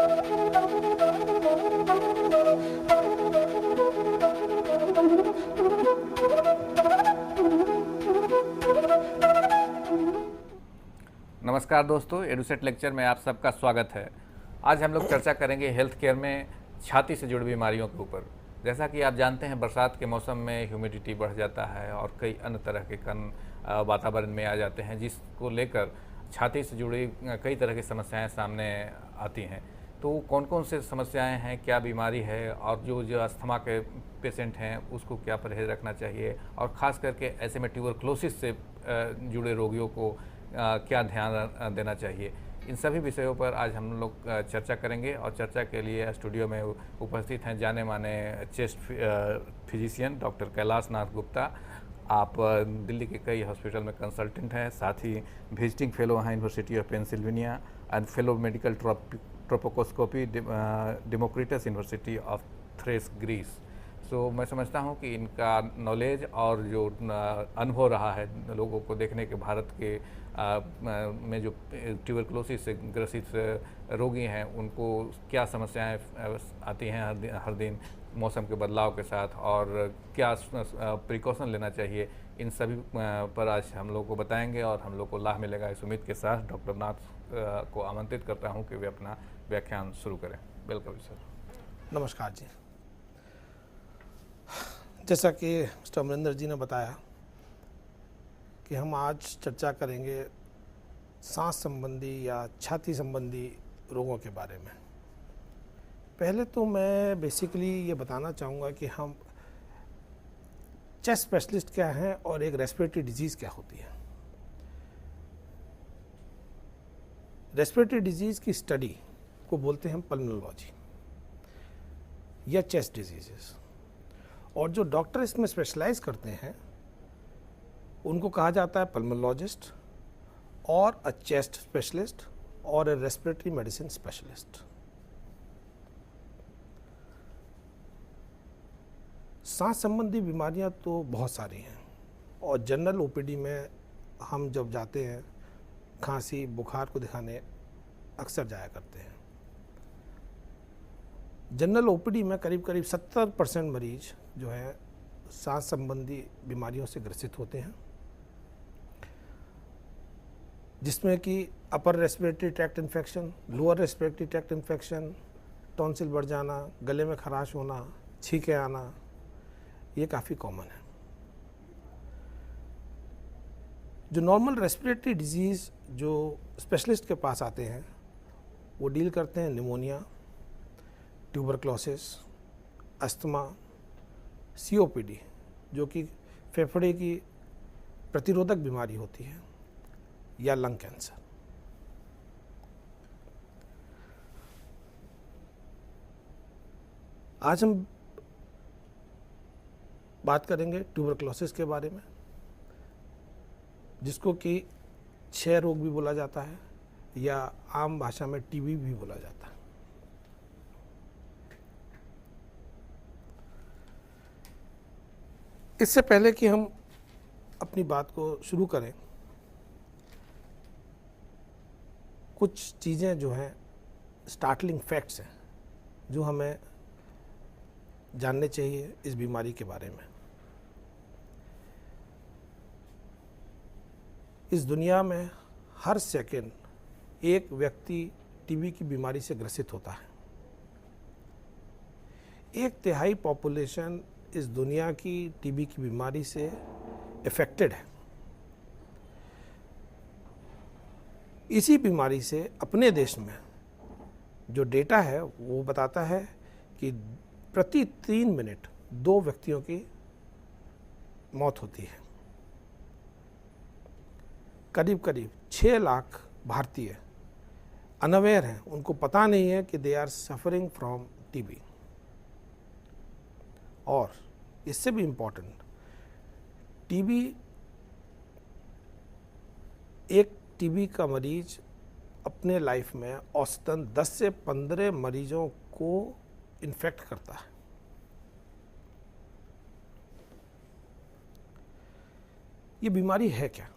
नमस्कार दोस्तों, EDUSAT lecture में आप सबका स्वागत है। आज हम लोग चर्चा करेंगे हेल्थ केयर में छाती से जुड़ी बीमारियों के ऊपर। जैसा कि आप जानते हैं, बरसात के मौसम में ह्यूमिडिटी बढ़ जाता है और कई अन्य तरह के कण वातावरण में आ जाते हैं, जिसको लेकर छाती से जुड़ी कई तरह की समस्याएं सामने आती हैं। तो कौन कौन से समस्याएं हैं, क्या बीमारी है, और जो अस्थमा के पेशेंट हैं उसको क्या परहेज रखना चाहिए, और ख़ास करके ऐसे में ट्यूबरक्लोसिस से जुड़े रोगियों को क्या ध्यान देना चाहिए, इन सभी विषयों पर आज हम लोग चर्चा करेंगे। और चर्चा के लिए स्टूडियो में उपस्थित हैं जाने माने chest physician doctor Kailash Nath Gupta. आप दिल्ली के कई हॉस्पिटल में कंसल्टेंट हैं, साथ ही विजिटिंग फेलो हैं university of Pennsylvania and fellow medical thoracoscopy Democritus university of Thrace, Greece. So मैं समझता हूं कि इनका नॉलेज और जो अनुभव रहा है लोगों को देखने के, भारत के में जो ट्यूबरक्लोसिस से ग्रसित रोगी हैं उनको क्या समस्याएं आती हैं हर दिन मौसम के बदलाव के साथ, और क्या प्रिकॉशन लेना चाहिए, इन सभी पर आज हम लोग को बताएंगे और हम लोग को लाभ मिलेगा। इस उम्मीद के साथ डॉक्टर नाथ को आमंत्रित करता हूं कि वे अपना व्याख्यान शुरू करें। Welcome sir. नमस्कार जी। जैसा कि मिस्टर अमरिंदर जी ने बताया कि हम आज चर्चा करेंगे सांस संबंधी या छाती संबंधी रोगों के बारे में। पहले तो मैं बेसिकली ये बताना चाहूँगा कि हम चेस्ट स्पेशलिस्ट क्या हैं और एक रेस्पिरेटरी डिजीज़ क्या होती है। रेस्पिरेटरी डिजीज़ की स्टडी को बोलते हैं पल्मोनोलॉजी या चेस्ट डिजीजेस, और जो डॉक्टर इसमें स्पेशलाइज करते हैं उनको कहा जाता है पल्मोनोलॉजिस्ट और अ चेस्ट स्पेशलिस्ट और अ रेस्पिरेटरी मेडिसिन स्पेशलिस्ट। सांस संबंधी बीमारियां तो बहुत सारी हैं, और जनरल ओपीडी में हम जब जाते हैं खांसी बुखार को दिखाने अक्सर जाया करते हैं। जनरल ओपीडी में करीब करीब 70% मरीज जो है सांस संबंधी बीमारियों से ग्रसित होते हैं, जिसमें कि upper respiratory tract infection, lower respiratory tract infection, tonsil बढ़ जाना, गले में खराश होना, छींके आना, ये काफ़ी कॉमन है। जो नॉर्मल रेस्पिरेटरी डिजीज़ जो स्पेशलिस्ट के पास आते हैं वो डील करते हैं निमोनिया, ट्यूबरक्लोसिस, अस्थमा, सीओपीडी जो कि फेफड़े की प्रतिरोधक बीमारी होती है, या लंग कैंसर। आज हम बात करेंगे ट्यूबरक्लोसिस के बारे में, जिसको कि क्षय रोग भी बोला जाता है या आम भाषा में टीबी भी बोला जाता है। इससे पहले कि हम अपनी बात को शुरू करें, कुछ चीज़ें जो हैं स्टार्टलिंग फैक्ट्स हैं जो हमें जानने चाहिए इस बीमारी के बारे में। इस दुनिया में हर सेकंड एक व्यक्ति टीबी की बीमारी से ग्रसित होता है। 1/3 पॉपुलेशन इस दुनिया की टीबी की बीमारी से इफेक्टेड है। इसी बीमारी से अपने देश में जो डेटा है वो बताता है कि प्रति 3 मिनट 2 व्यक्तियों की मौत होती है। करीब करीब 6 लाख भारतीय अनअवेयर हैं, उनको पता नहीं है कि they are suffering from TB. और इससे भी इम्पोर्टेंट, टीबी, एक टीबी का मरीज अपने लाइफ में औसतन 10 से 15 मरीजों को इन्फेक्ट करता है। ये बीमारी है क्या?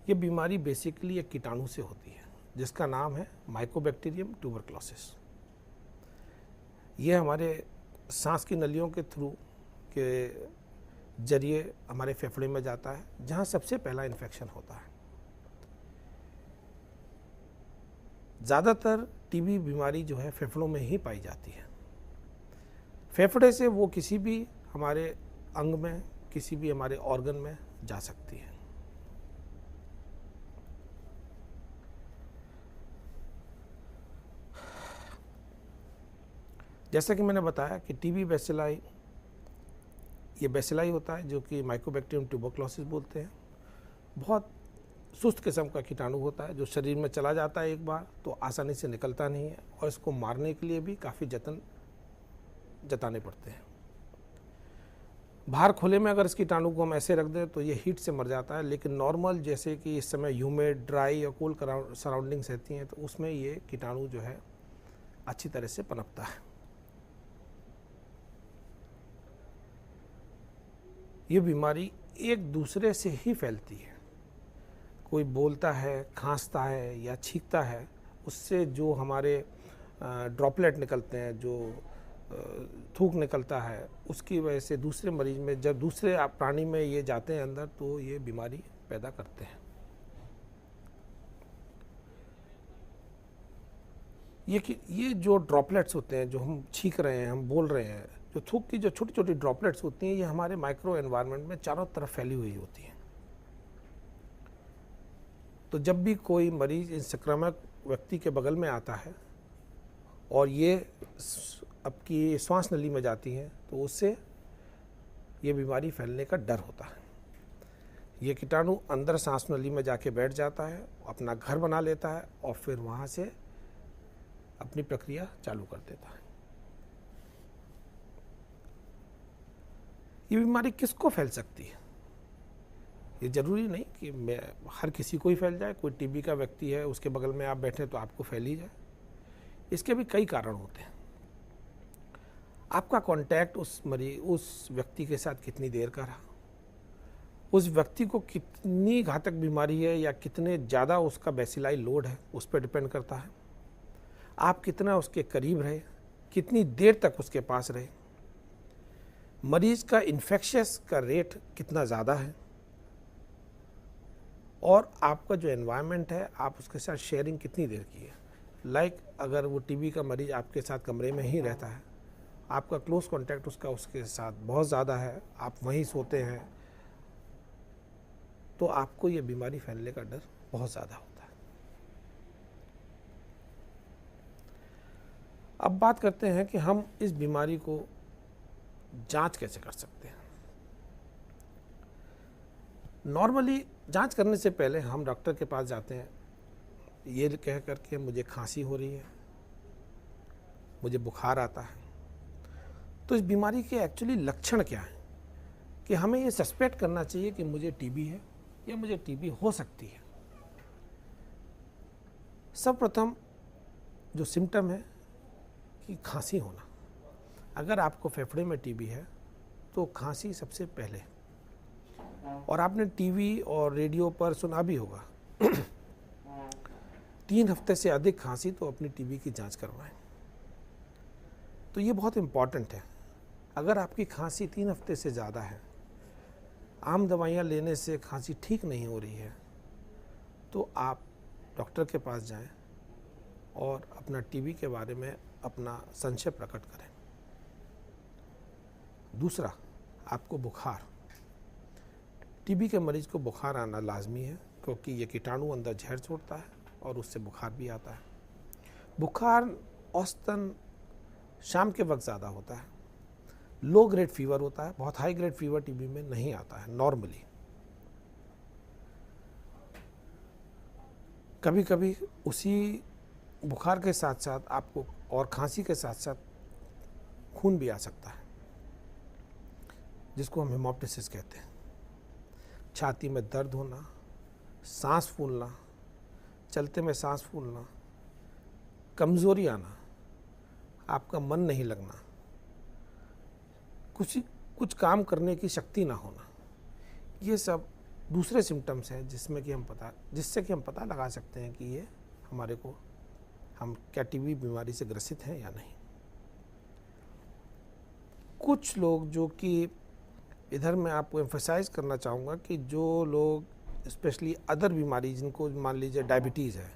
ये बीमारी बेसिकली एक कीटाणु से होती है। जिसका नाम है माइकोबैक्टीरियम ट्यूबरक्लोसिस। ये हमारे सांस की नलियों के थ्रू के जरिए हमारे फेफड़े में जाता है, जहाँ सबसे पहला इन्फेक्शन होता है। ज़्यादातर टीबी बीमारी जो है फेफड़ों में ही पाई जाती है। फेफड़े से वो किसी भी हमारे अंग में, किसी भी हमारे ऑर्गन में जा सकती है। जैसा कि मैंने बताया कि टीबी बैसिलाई, ये बैसिलाई होता है जो कि माइकोबैक्टीरियम ट्यूबरक्लोसिस बोलते हैं। बहुत सुस्त किस्म का कीटाणु होता है जो शरीर में चला जाता है एक बार तो आसानी से निकलता नहीं है, और इसको मारने के लिए भी काफ़ी जतन जताने पड़ते हैं। बाहर खुले में अगर इस कीटाणु को हम ऐसे रख दें तो ये हीट से मर जाता है, लेकिन नॉर्मल जैसे कि इस समय ह्यूमिड, ड्राई या कूल सराउंडिंग्स रहती हैं तो उसमें ये कीटाणु जो है अच्छी तरह से पनपता है। ये बीमारी एक दूसरे से ही फैलती है। कोई बोलता है, खांसता है या छींकता है, उससे जो हमारे ड्रॉपलेट निकलते हैं, जो थूक निकलता है, उसकी वजह से दूसरे मरीज में, जब दूसरे प्राणी में ये जाते हैं अंदर, तो ये बीमारी पैदा करते हैं। ये जो ड्रॉपलेट्स होते हैं, जो हम छींक रहे हैं, हम बोल रहे हैं, जो थूक की जो छोटी छोटी ड्रॉपलेट्स होती हैं, ये हमारे माइक्रो एनवायरनमेंट में चारों तरफ फैली हुई होती हैं। तो जब भी कोई मरीज इन संक्रामक व्यक्ति के बगल में आता है और ये आपकी श्वास नली में जाती हैं, तो उससे ये बीमारी फैलने का डर होता है। ये कीटाणु अंदर सांस नली में जाके बैठ जाता है, अपना घर बना लेता है और फिर वहाँ से अपनी प्रक्रिया चालू कर देता है। ये बीमारी किसको फैल सकती है? ये ज़रूरी नहीं कि हर किसी को ही फैल जाए। कोई टीबी का व्यक्ति है, उसके बगल में आप बैठे तो आपको फैल ही जाए। इसके भी कई कारण होते हैं। आपका कांटेक्ट उस व्यक्ति के साथ कितनी देर का रहा, उस व्यक्ति को कितनी घातक बीमारी है या कितने ज़्यादा उसका बैसिलाई लोड है, उस पर डिपेंड करता है। आप कितना उसके करीब रहे, कितनी देर तक उसके पास रहे, मरीज का इन्फेक्शस का रेट कितना ज़्यादा है, और आपका जो एनवायरनमेंट है, आप उसके साथ शेयरिंग कितनी देर की है। अगर वो टीबी का मरीज आपके साथ कमरे में ही रहता है, आपका क्लोज कांटेक्ट उसके साथ बहुत ज़्यादा है, आप वहीं सोते हैं, तो आपको ये बीमारी फैलने का डर बहुत ज़्यादा होता है। अब बात करते हैं कि हम इस बीमारी को जांच कैसे कर सकते हैं। नॉर्मली जांच करने से पहले हम डॉक्टर के पास जाते हैं ये कह कर के मुझे खांसी हो रही है, मुझे बुखार आता है। तो इस बीमारी के एक्चुअली लक्षण क्या हैं कि हमें ये सस्पेक्ट करना चाहिए कि मुझे टीबी है या मुझे टीबी हो सकती है। सर्वप्रथम जो सिम्टम है कि खांसी होना। अगर आपको फेफड़े में टीबी है तो खांसी सबसे पहले, और आपने टीवी और रेडियो पर सुना भी होगा 3 हफ्ते से अधिक खांसी तो अपनी टीबी की जांच करवाएं। तो ये बहुत इम्पॉर्टेंट है। अगर आपकी खांसी 3 हफ्ते से ज़्यादा है, आम दवाइयाँ लेने से खांसी ठीक नहीं हो रही है, तो आप डॉक्टर के पास जाएं और अपना टीबी के बारे में अपना संशय प्रकट करें। दूसरा, आपको बुखार, टीबी के मरीज को बुखार आना लाजमी है, क्योंकि ये कीटाणु अंदर जहर छोड़ता है और उससे बुखार भी आता है। बुखार औसतन शाम के वक्त ज़्यादा होता है। लो ग्रेड फीवर होता है, बहुत हाई ग्रेड फीवर टीबी में नहीं आता है नॉर्मली। कभी कभी उसी बुखार के साथ साथ आपको और खांसी के साथ साथ खून भी आ सकता है, जिसको हम हेमोप्टिसिस कहते हैं। छाती में दर्द होना, सांस फूलना, चलते में सांस फूलना, कमज़ोरी आना, आपका मन नहीं लगना, कुछ काम करने की शक्ति ना होना, ये सब दूसरे सिम्टम्स हैं जिससे कि हम पता लगा सकते हैं कि ये हमारे को हम क्या टीबी बीमारी से ग्रसित हैं या नहीं। कुछ लोग जो कि इधर मैं आपको एम्फसाइज करना चाहूँगा कि जो लोग स्पेशली अदर बीमारी, जिनको मान लीजिए डायबिटीज़ है,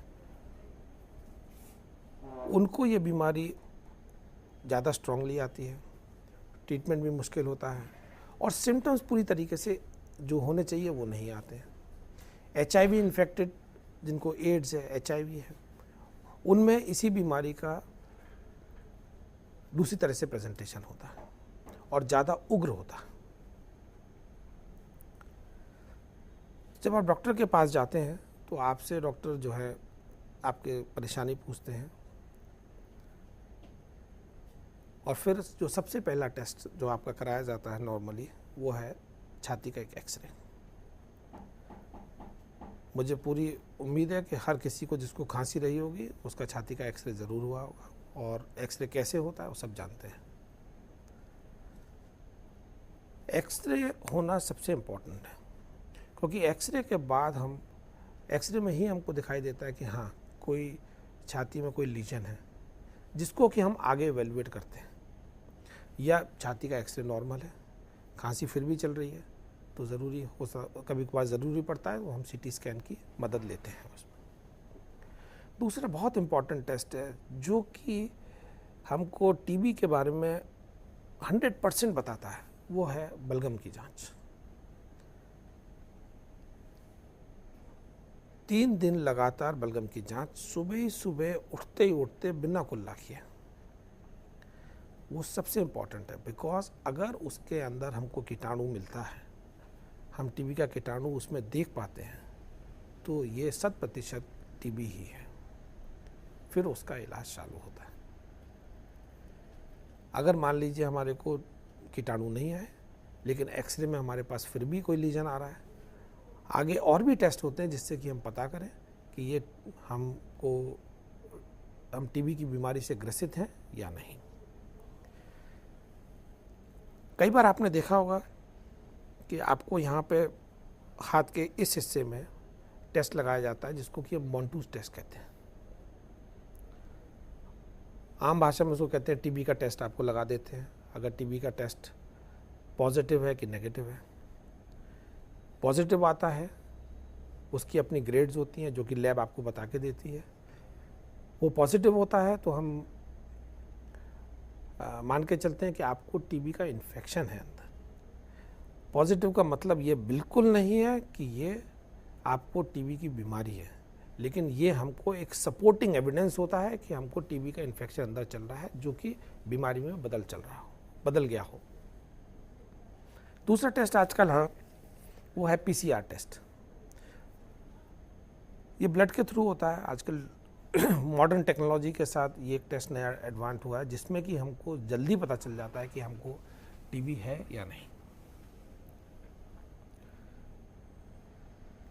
उनको ये बीमारी ज़्यादा स्ट्रांगली आती है, ट्रीटमेंट भी मुश्किल होता है और सिम्टम्स पूरी तरीके से जो होने चाहिए वो नहीं आते हैं। HIV इन्फेक्टेड, जिनको एड्स है, HIV है, उनमें इसी बीमारी का दूसरी तरह से प्रेजेंटेशन होता है और ज़्यादा उग्र होता है। जब आप डॉक्टर के पास जाते हैं तो आपसे डॉक्टर जो है आपके परेशानी पूछते हैं और फिर जो सबसे पहला टेस्ट जो आपका कराया जाता है नॉर्मली, वो है छाती का एक एक्सरे। मुझे पूरी उम्मीद है कि हर किसी को जिसको खांसी रही होगी उसका छाती का एक्सरे ज़रूर हुआ होगा और एक्सरे कैसे होता है वो सब जानते हैं। एक्सरे होना सबसे इम्पोर्टेंट है क्योंकि एक्सरे के बाद एक्सरे में ही हमको दिखाई देता है कि हाँ, कोई छाती में कोई लीजन है जिसको कि हम आगे इवेलुएट करते हैं, या छाती का एक्सरे नॉर्मल है, खांसी फिर भी चल रही है तो ज़रूरी हो, कभी कभार ज़रूरी पड़ता है तो हम CT स्कैन की मदद लेते हैं उसमें। दूसरा बहुत इम्पॉर्टेंट टेस्ट है जो कि हमको टीबी के बारे में 100% बताता है, वो है बलगम की जांच। 3 दिन लगातार बलगम की जांच, सुबह ही सुबह उठते बिना कुल्ला किए, वो सबसे इम्पॉर्टेंट है। बिकॉज अगर उसके अंदर हमको कीटाणु मिलता है, हम टीबी का कीटाणु उसमें देख पाते हैं, तो ये 100% टीबी ही है, फिर उसका इलाज चालू होता है। अगर मान लीजिए हमारे को कीटाणु नहीं आए लेकिन एक्सरे में हमारे पास फिर भी कोई लीजन आ रहा है, आगे और भी टेस्ट होते हैं जिससे कि हम पता करें कि ये हम टीबी की बीमारी से ग्रसित हैं या नहीं। कई बार आपने देखा होगा कि आपको यहाँ पे हाथ के इस हिस्से में टेस्ट लगाया जाता है जिसको कि हम मॉन्टूज टेस्ट कहते हैं। आम भाषा में उसको कहते हैं टीबी का टेस्ट आपको लगा देते हैं, अगर टीबी का टेस्ट पॉजिटिव है कि नेगेटिव है। पॉजिटिव आता है, उसकी अपनी ग्रेड्स होती हैं जो कि लैब आपको बता के देती है। वो पॉजिटिव होता है तो हम मान के चलते हैं कि आपको टीबी का इन्फेक्शन है अंदर। पॉजिटिव का मतलब ये बिल्कुल नहीं है कि ये आपको टीबी की बीमारी है, लेकिन ये हमको एक सपोर्टिंग एविडेंस होता है कि हमको टीबी का इन्फेक्शन अंदर चल रहा है जो कि बीमारी में बदल गया हो। दूसरा टेस्ट आजकल वो है PCR टेस्ट। ये ब्लड के थ्रू होता है। आजकल मॉडर्न टेक्नोलॉजी के साथ ये एक टेस्ट नया एडवांस हुआ है जिसमें कि हमको जल्दी पता चल जाता है कि हमको टीबी है या नहीं।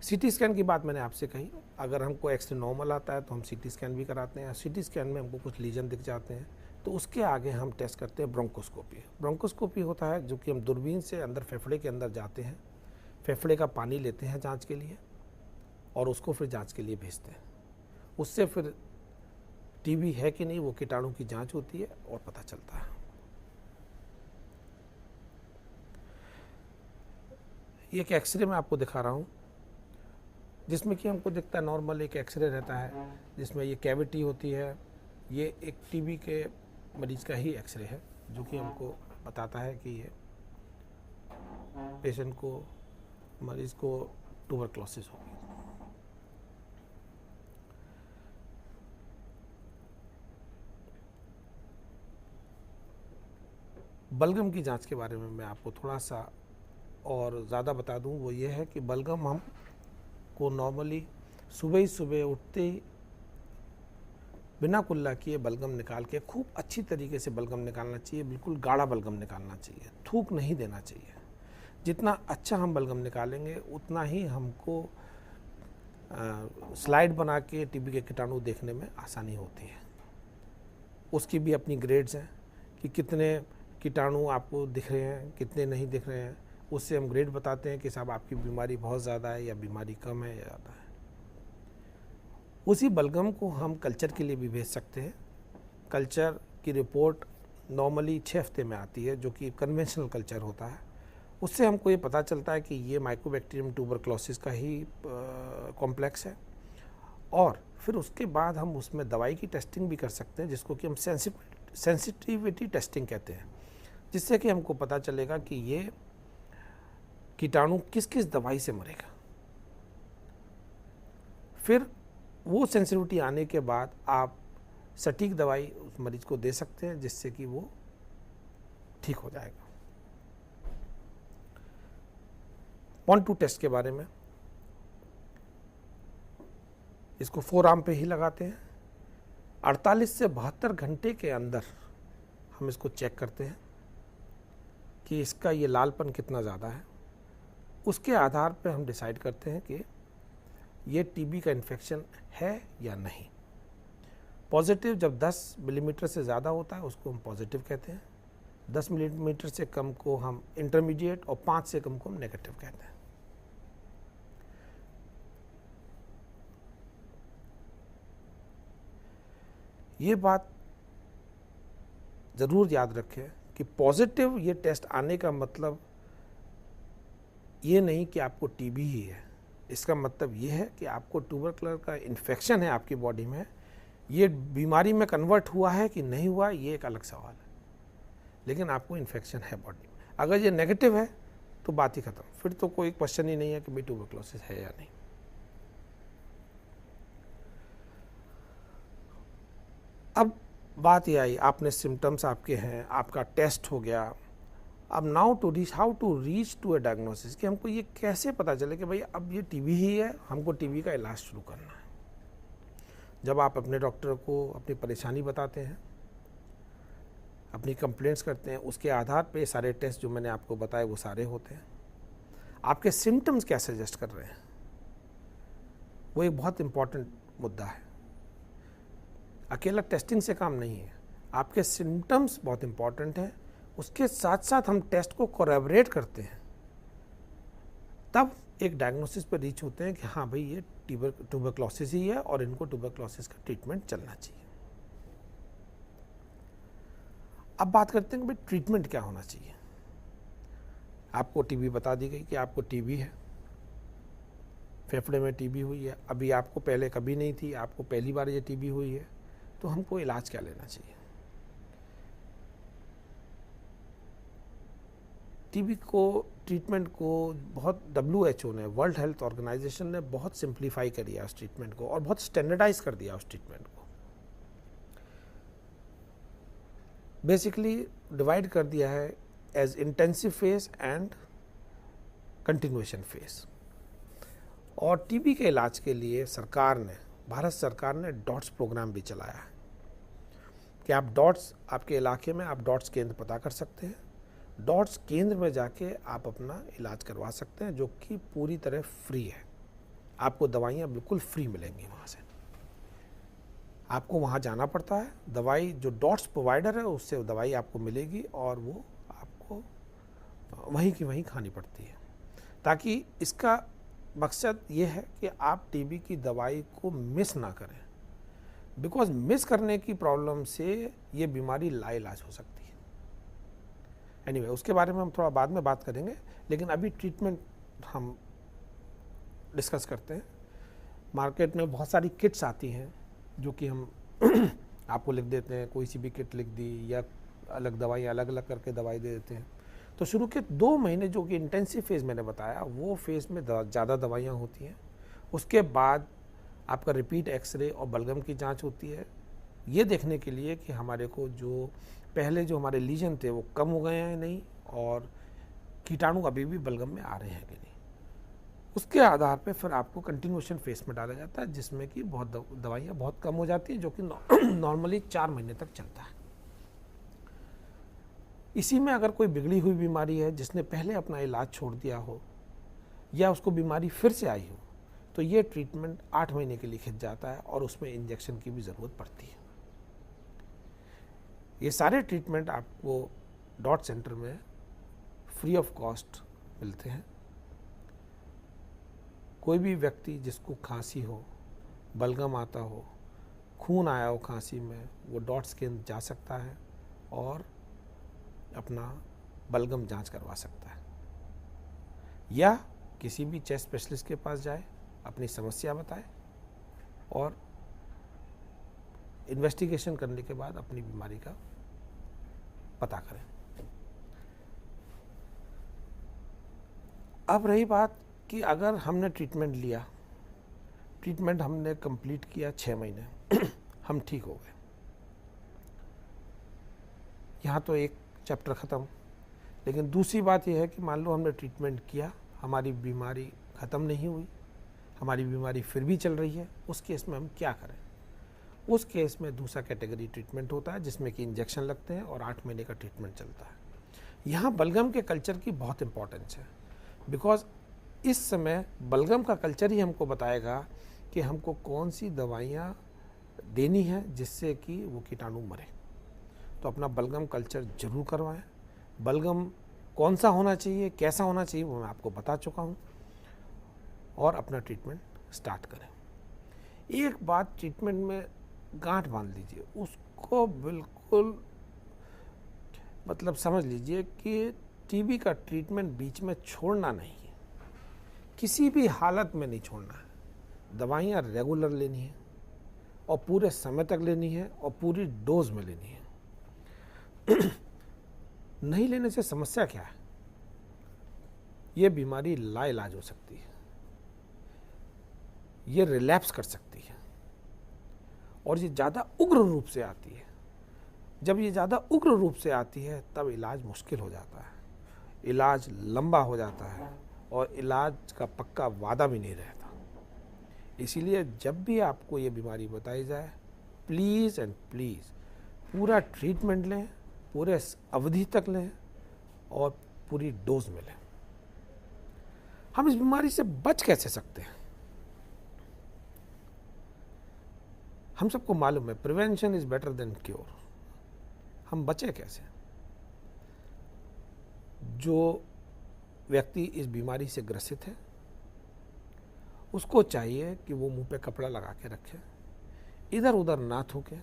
CT स्कैन की बात मैंने आपसे कही, अगर हमको एक्सरे नॉर्मल आता है तो हम CT स्कैन भी कराते हैं। CT स्कैन में हमको कुछ लीजन दिख जाते हैं तो उसके आगे हम टेस्ट करते हैं ब्रोंकोस्कोपी। ब्रोंकोस्कोपी होता है जो कि हम दूरबीन से अंदर फेफड़े के अंदर जाते हैं, फेफड़े का पानी लेते हैं जांच के लिए और उसको फिर जांच के लिए भेजते हैं। उससे फिर टीबी है कि नहीं वो कीटाणु की जांच होती है और पता चलता है। ये एक एक्सरे में आपको दिखा रहा हूँ जिसमें कि हमको दिखता है नॉर्मल एक एक्सरे रहता है जिसमें ये कैविटी होती है। ये एक टीबी के मरीज का ही एक्सरे है जो कि हमको बताता है कि ये पेशेंट को, मरीज को ट्यूबरक्लोसिस होगी। बलगम की जांच के बारे में मैं आपको थोड़ा सा और ज़्यादा बता दूं, वो ये है कि बलगम हम को नॉर्मली सुबह ही सुबह उठते ही बिना कुल्ला किए बलगम निकाल के खूब अच्छी तरीके से बलगम निकालना चाहिए। बिल्कुल गाढ़ा बलगम निकालना चाहिए, थूक नहीं देना चाहिए। जितना अच्छा हम बलगम निकालेंगे उतना ही हमको स्लाइड बना के टीबी के कीटाणु देखने में आसानी होती है। उसकी भी अपनी ग्रेड्स हैं कि कितने कीटाणु आपको दिख रहे हैं, कितने नहीं दिख रहे हैं। उससे हम ग्रेड बताते हैं कि साहब आपकी बीमारी बहुत ज़्यादा है या बीमारी कम है या ज़्यादा है। उसी बलगम को हम कल्चर के लिए भी भेज सकते हैं। कल्चर की रिपोर्ट नॉर्मली 6 हफ्ते में आती है, जो कि कन्वेंशनल कल्चर होता है। उससे हमको ये पता चलता है कि ये माइकोबैक्टीरियम ट्यूबरक्लोसिस का ही कॉम्प्लेक्स है, और फिर उसके बाद हम उसमें दवाई की टेस्टिंग भी कर सकते हैं, जिसको कि हम सेंसिटिविटी टेस्टिंग कहते हैं, जिससे कि हमको पता चलेगा कि ये कीटाणु किस किस दवाई से मरेगा। फिर वो सेंसिटिविटी आने के बाद आप सटीक दवाई उस मरीज को दे सकते हैं, जिससे कि वो ठीक हो जाएगा। 1-2 टेस्ट के बारे में, इसको फोरआर्म पे ही लगाते हैं। 48 से 72 घंटे के अंदर हम इसको चेक करते हैं कि इसका ये लालपन कितना ज़्यादा है। उसके आधार पर हम डिसाइड करते हैं कि ये टीबी का इन्फेक्शन है या नहीं। पॉजिटिव जब 10 मिलीमीटर से ज़्यादा होता है उसको हम पॉजिटिव कहते हैं, 10 मिलीमीटर से कम को हम इंटरमीडिएट, और 5 से कम को हम नेगेटिव कहते हैं। ये बात ज़रूर याद रखें कि पॉजिटिव ये टेस्ट आने का मतलब ये नहीं कि आपको टीबी ही है। इसका मतलब ये है कि आपको ट्यूबरकुलर का इन्फेक्शन है आपकी बॉडी में, ये बीमारी में कन्वर्ट हुआ है कि नहीं हुआ, ये एक अलग सवाल है, लेकिन आपको इन्फेक्शन है बॉडी में। अगर ये नेगेटिव है तो बात ही खत्म, फिर तो कोई क्वेश्चन ही नहीं है कि भाई ट्यूबरकुलोसिस है या नहीं। अब बात ये आई, आपने सिम्टम्स आपके हैं, आपका टेस्ट हो गया। अब how to reach to a diagnosis, कि हमको ये कैसे पता चले कि भाई अब ये टीबी ही है, हमको टीबी का इलाज शुरू करना है। जब आप अपने डॉक्टर को अपनी परेशानी बताते हैं, अपनी कंप्लेंट्स करते हैं, उसके आधार पे सारे टेस्ट जो मैंने आपको बताए वो सारे होते हैं। आपके सिम्टम्स क्या सजेस्ट कर रहे हैं, वो एक बहुत इंपॉर्टेंट मुद्दा है। अकेला टेस्टिंग से काम नहीं है, आपके सिम्टम्स बहुत इंपॉर्टेंट हैं। उसके साथ साथ हम टेस्ट को कोलैबोरेट करते हैं, तब एक डायग्नोसिस पर रीच होते हैं कि हाँ भाई ये ट्यूबरक्लोसिस ही है और इनको ट्यूबरक्लोसिस का ट्रीटमेंट चलना चाहिए। अब बात करते हैं कि भाई ट्रीटमेंट क्या होना चाहिए। आपको टीबी बता दी गई कि आपको टीबी है, फेफड़े में टीबी हुई है, अभी आपको पहले कभी नहीं थी, आपको पहली बार ये टीबी हुई है, तो हमको इलाज क्या लेना चाहिए। टीबी को ट्रीटमेंट को बहुत WHO ने, वर्ल्ड हेल्थ ऑर्गेनाइजेशन ने बहुत सिंप्लीफाई कर दिया उस ट्रीटमेंट को, और बहुत स्टैंडर्डाइज कर दिया उस ट्रीटमेंट को। बेसिकली डिवाइड कर दिया है as intensive phase and continuation phase. और टीबी के इलाज के लिए सरकार ने, भारत सरकार ने डॉट्स प्रोग्राम भी चलाया है कि आप डॉट्स, आपके इलाके में आप डॉट्स केंद्र पता कर सकते हैं, डॉट्स केंद्र में जाके आप अपना इलाज करवा सकते हैं, जो कि पूरी तरह फ्री है। आपको दवाइयाँ बिल्कुल फ्री मिलेंगी वहाँ से। आपको वहाँ जाना पड़ता है, दवाई जो डॉट्स प्रोवाइडर है उससे दवाई आपको मिलेगी, और वो आपको वहीं की वहीं खानी पड़ती है, ताकि इसका मकसद ये है कि आप टीबी की दवाई को मिस ना करें, बिकॉज मिस करने की प्रॉब्लम से ये बीमारी लाइलाज हो सकती है। एनीवे, उसके बारे में हम थोड़ा बाद में बात करेंगे, लेकिन अभी ट्रीटमेंट हम डिस्कस करते हैं। मार्केट में बहुत सारी किट्स आती हैं जो कि हम आपको लिख देते हैं, कोई सी भी किट लिख दी, या अलग दवाइयाँ अलग अलग करके दवाई दे देते हैं। तो शुरू के 2 महीने जो कि इंटेंसिव फेज़ मैंने बताया, वो फेज़ में ज़्यादा दवाइयाँ होती हैं। उसके बाद आपका रिपीट एक्सरे और बलगम की जांच होती है, ये देखने के लिए कि हमारे को जो पहले जो हमारे लीजन थे वो कम हो गए हैं नहीं, और कीटाणु अभी भी बलगम में आ रहे हैं कि नहीं। उसके आधार पे फिर आपको कंटिन्यूएशन फेस में डाला जाता है, जिसमें कि बहुत दवाइयाँ बहुत कम हो जाती हैं, जो कि नॉर्मली 4 महीने तक चलता है। इसी में अगर कोई बिगड़ी हुई बीमारी है जिसने पहले अपना इलाज छोड़ दिया हो, या उसको बीमारी फिर से आई हो, तो ये ट्रीटमेंट 8 महीने के लिए खिंच जाता है, और उसमें इंजेक्शन की भी ज़रूरत पड़ती है। ये सारे ट्रीटमेंट आपको डॉट सेंटर में फ्री ऑफ कॉस्ट मिलते हैं। कोई भी व्यक्ति जिसको खांसी हो, बलगम आता हो, खून आया हो खांसी में, वो डॉट्स के जा सकता है और अपना बलगम जांच करवा सकता है, या किसी भी चेस्ट स्पेशलिस्ट के पास जाए, अपनी समस्या बताए और इन्वेस्टिगेशन करने के बाद अपनी बीमारी का पता करें। अब रही बात कि अगर हमने ट्रीटमेंट लिया, ट्रीटमेंट हमने कंप्लीट किया 6 महीने हम ठीक हो गए, यहाँ तो एक चैप्टर ख़त्म। लेकिन दूसरी बात यह है कि मान लो हमने ट्रीटमेंट किया, हमारी बीमारी ख़त्म नहीं हुई, हमारी बीमारी फिर भी चल रही है, उस केस में हम क्या करें? उस केस में दूसरा कैटेगरी ट्रीटमेंट होता है जिसमें कि इंजेक्शन लगते हैं और 8 महीने का ट्रीटमेंट चलता है। यहाँ बलगम के कल्चर की बहुत इंपॉर्टेंस है, बिकॉज इस समय बलगम का कल्चर ही हमको बताएगा कि हमको कौन सी दवाइयाँ देनी है जिससे कि वो कीटाणु मरे। तो अपना बलगम कल्चर जरूर करवाएं। बलगम कौन सा होना चाहिए, कैसा होना चाहिए, वो मैं आपको बता चुका हूँ, और अपना ट्रीटमेंट स्टार्ट करें। एक बात ट्रीटमेंट में गांठ बांध लीजिए, उसको बिल्कुल मतलब समझ लीजिए कि टीबी का ट्रीटमेंट बीच में छोड़ना नहीं है, किसी भी हालत में नहीं छोड़ना है। दवाइयाँ रेगुलर लेनी है और पूरे समय तक लेनी है और पूरी डोज में लेनी है। नहीं लेने से समस्या क्या है? ये बीमारी लाइलाज हो सकती है, ये रिलैप्स कर सकती है और ये ज़्यादा उग्र रूप से आती है। जब ये ज़्यादा उग्र रूप से आती है तब इलाज मुश्किल हो जाता है, इलाज लंबा हो जाता है और इलाज का पक्का वादा भी नहीं रहता। इसीलिए जब भी आपको ये बीमारी बताई जाए, प्लीज़ एंड प्लीज़ पूरा ट्रीटमेंट लें, पूरे अवधि तक लें और पूरी डोज में लें। हम इस बीमारी से बच कैसे सकते हैं? हम सबको मालूम है prevention is better than cure. हम बचे कैसे? जो व्यक्ति इस बीमारी से ग्रसित है उसको चाहिए कि वो मुंह पे कपड़ा लगा के रखे, इधर उधर ना थूके,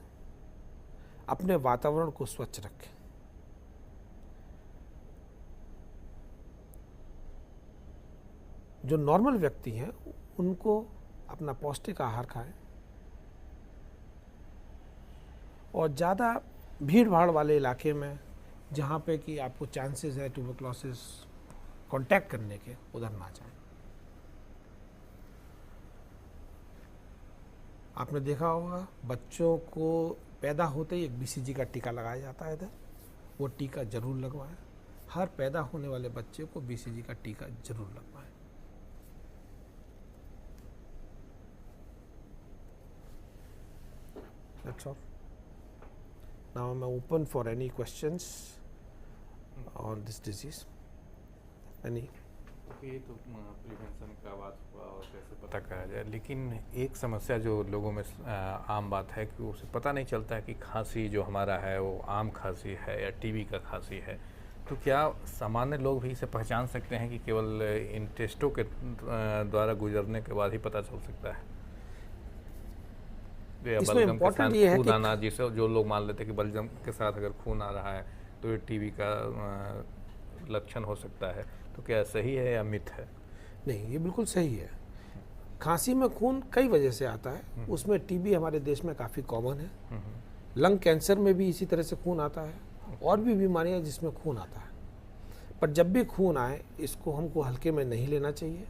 अपने वातावरण को स्वच्छ रखे। जो नॉर्मल व्यक्ति हैं उनको अपना पौष्टिक आहार खाएं और ज़्यादा भीड़ भाड़ वाले इलाके में जहाँ पे कि आपको चांसेस है ट्यूबरक्लोसिस कांटेक्ट करने के, उधर ना जाएं। आपने देखा होगा बच्चों को पैदा होते ही एक बीसीजी का टीका लगाया जाता है इधर, वो टीका जरूर लगवाएं। हर पैदा होने वाले बच्चे को बीसीजी का टीका जरूर लगवाएं। That's all. Now I'm open for any questions on this disease. Any? ये तो प्रिवेंशन का बात हुआ और कैसे पता करा जाए, लेकिन एक समस्या जो लोगों में आम बात है कि उसे पता नहीं चलता है कि खांसी जो हमारा है वो आम खांसी है या टीबी का खांसी है। तो क्या सामान्य लोग भी इसे पहचान सकते हैं कि केवल इन टेस्टों के द्वारा गुजरने के बाद ही पता चल सकता है? इसमें इम्पोर्टेंट ये है खून आना, जिसे जो लोग मान लेते हैं कि बलगम के साथ अगर खून आ रहा है तो ये टीबी का लक्षण हो सकता है, तो क्या सही है या मिथ है? नहीं, ये बिल्कुल सही है। खांसी में खून कई वजह से आता है, उसमें टीबी हमारे देश में काफ़ी कॉमन है। लंग कैंसर में भी इसी तरह से खून आता है, और भी बीमारियां जिसमें खून आता है। पर जब भी खून आए इसको हमको हल्के में नहीं लेना चाहिए,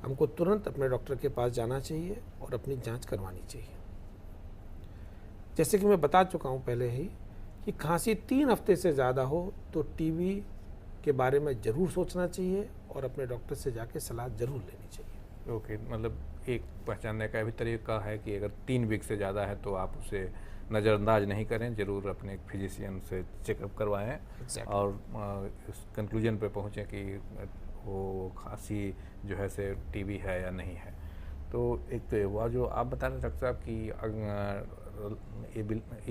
हमको तुरंत अपने डॉक्टर के पास जाना चाहिए और अपनी जांच करवानी चाहिए। जैसे कि मैं बता चुका हूं पहले ही कि खांसी 3 हफ्ते से ज़्यादा हो तो टीबी के बारे में ज़रूर सोचना चाहिए और अपने डॉक्टर से जाके सलाह ज़रूर लेनी चाहिए। ओके, मतलब एक पहचानने का भी तरीका है कि अगर 3 वीक से ज़्यादा है तो आप उसे नज़रअंदाज नहीं करें, ज़रूर अपने फिजिशियन से चेकअप करवाएं। Exactly. और इस कंक्लूजन पे पहुँचें कि वो खांसी जो है से टीबी है या नहीं है। तो एक तो हुआ जो आप बता रहे डॉक्टर साहब कि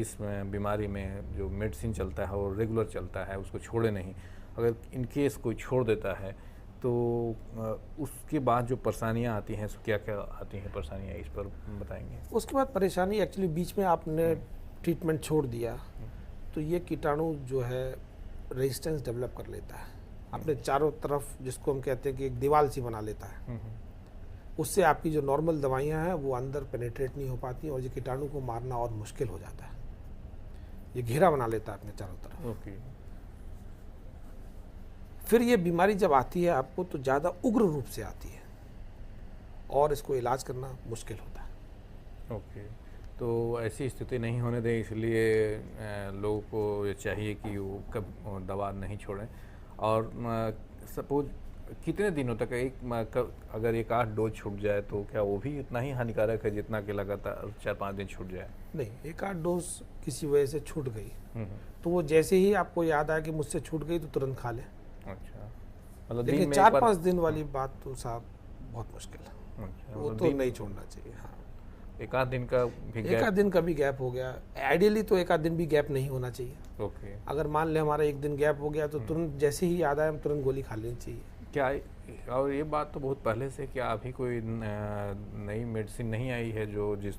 इस बीमारी में जो मेडिसिन चलता है और रेगुलर चलता है उसको छोड़े नहीं, अगर इन केस कोई छोड़ देता है तो उसके बाद जो परेशानियां आती हैं, सो क्या क्या आती हैं परेशानियां, इस पर बताएंगे। उसके बाद परेशानी एक्चुअली बीच में आपने ट्रीटमेंट छोड़ दिया तो ये कीटाणु जो है रेजिस्टेंस डेवलप कर लेता है अपने चारों तरफ, जिसको हम कहते हैं कि एक दीवार सी बना लेता है। उससे आपकी जो नॉर्मल दवाइयाँ हैं वो अंदर पेनिट्रेट नहीं हो पाती और ये कीटाणु को मारना और मुश्किल हो जाता है। ये घेरा बना लेता है अपने चारों तरफ। ओके। फिर ये बीमारी जब आती है आपको तो ज़्यादा उग्र रूप से आती है और इसको इलाज करना मुश्किल होता है। ओके। तो ऐसी स्थिति नहीं होने दें, इसलिए लोगों को ये चाहिए कि वो कब दवा नहीं छोड़ें। और सपोज कितने दिनों तक अगर एक 8 डोज छूट जाए तो क्या वो भी इतना ही हानिकारक है जितना कि लगातार 4-5 दिन छूट जाए? नहीं, एक 8 डोज किसी वजह से छूट गई तो वो जैसे ही आपको याद आया कि मुझसे छूट गई तो तुरंत खा लें। अच्छा, मतलब लेकिन 4-5 दिन वाली बात तो साहब बहुत मुश्किल है। अच्छा, वो तो नहीं छोड़ना चाहिए। हाँ, एक आध दिन का भी एक आध दिन का भी गैप हो गया, आइडियली तो एक आध दिन भी गैप नहीं होना चाहिए। ओके। अगर मान ले हमारा एक दिन गैप हो गया तो तुरंत जैसे ही याद आए हम तुरंत गोली खा लेनी चाहिए। क्या, और ये बात तो बहुत पहले से, क्या अभी कोई नई मेडिसिन नहीं आई है जो जिस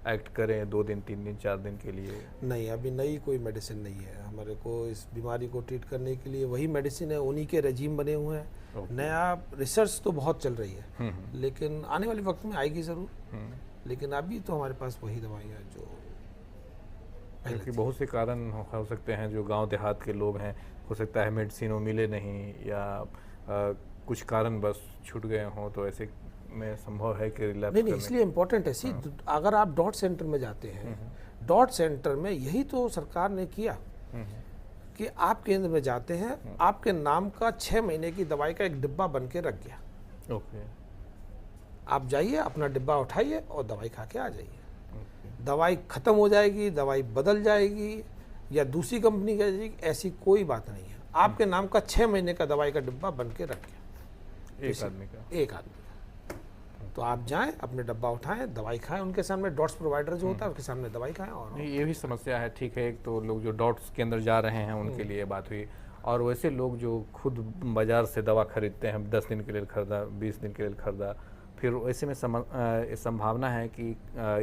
एक्ट करें 2 दिन 3 दिन 4 दिन के लिए? नहीं, अभी नई कोई मेडिसिन नहीं है हमारे को इस बीमारी को ट्रीट करने के लिए। वही मेडिसिन है, उन्हीं के रेजीम बने हुए हैं। नया रिसर्च तो बहुत चल रही है लेकिन आने वाले वक्त में आएगी ज़रूर। लेकिन अभी तो हमारे पास वही दवाइयाँ जो क्योंकि बहुत से कारण हो सकते हैं, जो गांव देहात के लोग हैं, हो सकता है मेडिसिन वो मिले नहीं या कुछ कारण बस छूट गए हों, तो ऐसे में संभव है कि रिलैप्स नहीं, इसलिए इम्पोर्टेंट है। सी, अगर आप डॉट सेंटर में जाते हैं, डॉट सेंटर में यही तो सरकार ने किया कि आप केंद्र में जाते हैं, आपके नाम का 6 महीने की दवाई का एक डिब्बा बन के रख गया। ओके। आप जाइए, अपना डिब्बा उठाइए और दवाई खा के आ जाइए। दवाई खत्म हो जाएगी, दवाई बदल जाएगी या दूसरी कंपनी की जाएगी, ऐसी कोई बात नहीं है। आपके नाम का 6 महीने का दवाई का डिब्बा बन के रख गया एक आदमी का। तो आप जाएं, अपने डब्बा उठाएं, दवाई खाएं, उनके सामने डॉट्स प्रोवाइडर जो होता है उसके सामने दवाई खाएं। और नहीं, ये भी समस्या है। ठीक है, एक तो लोग जो डॉट्स के अंदर जा रहे हैं उनके लिए बात हुई, और वैसे लोग जो खुद बाजार से दवा खरीदते हैं, 10 दिन के लिए खरीदा, 20 दिन के लिए खरीदा, फिर ऐसे में संभावना है कि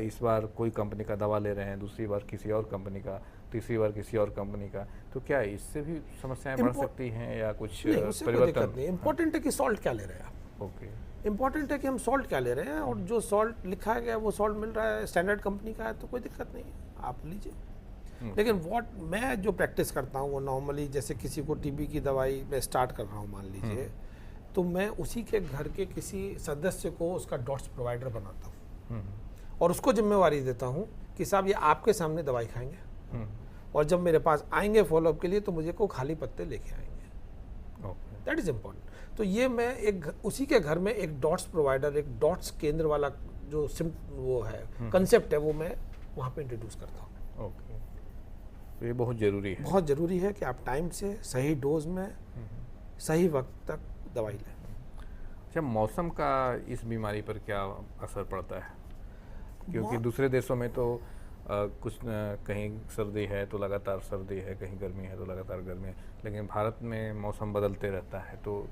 इस बार कोई कंपनी का दवा ले रहे हैं, दूसरी बार किसी और कंपनी का, तीसरी बार किसी और कंपनी का, तो क्या इससे भी समस्याएं बढ़ सकती हैं या कुछ परिवर्तन? इम्पोर्टेंट है कि सॉल्ट क्या ले रहे हैं आप। ओके। इम्पोर्टेंट है कि हम सॉल्ट क्या ले रहे हैं, और जो सॉल्ट लिखा गया वो सॉल्ट मिल रहा है, स्टैंडर्ड कंपनी का है तो कोई दिक्कत नहीं है, आप लीजिए। लेकिन मैं जो प्रैक्टिस करता हूँ वो नॉर्मली, जैसे किसी को टीबी की दवाई मैं स्टार्ट कर रहा हूँ मान लीजिए, तो मैं उसी के घर के किसी सदस्य को उसका डॉट्स प्रोवाइडर बनाता हूँ और उसको जिम्मेवारी देता हूँ कि साहब ये आपके सामने दवाई खाएंगे और जब मेरे पास आएंगे फॉलोअप के लिए तो मुझे को खाली पत्ते लेके आएंगे। That is important. तो ये मैं उसी के घर में एक डॉट्स प्रोवाइडर, एक डॉट्स केंद्र वाला जो वो है कंसेप्ट है, वो मैं वहाँ पे इंट्रोड्यूस करता हूँ। ओके, तो ये बहुत ज़रूरी है। बहुत ज़रूरी है कि आप टाइम से सही डोज में सही वक्त तक दवाई लें। अच्छा, मौसम का इस बीमारी पर क्या असर पड़ता है? क्योंकि दूसरे देशों में तो कुछ कहीं सर्दी है तो लगातार सर्दी है, कहीं गर्मी है तो लगातार गर्मी है, लेकिन भारत में मौसम बदलते रहता है, तो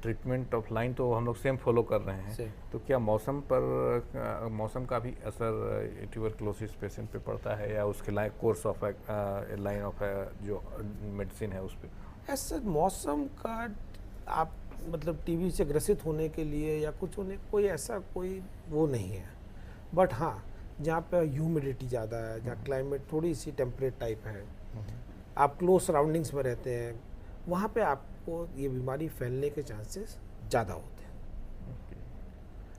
ट्रीटमेंट ऑफ लाइन तो हम लोग सेम फॉलो कर रहे हैं, तो क्या मौसम का भी असर ट्यूबरक्लोसिस पेशेंट पे पड़ता है या उसके कोर्स ऑफ लाइन ऑफ जो मेडिसिन है उस पर? ऐसा मौसम का आप मतलब टीबी से ग्रसित होने के लिए या कुछ होने कोई ऐसा कोई वो नहीं है, बट हाँ जहाँ पे ह्यूमिडिटी ज़्यादा है, जहाँ क्लाइमेट थोड़ी सी टेम्परेट टाइप है, आप क्लोज सराउंडिंग्स में रहते हैं, वहाँ पे आपको ये बीमारी फैलने के चांसेस ज़्यादा होते हैं।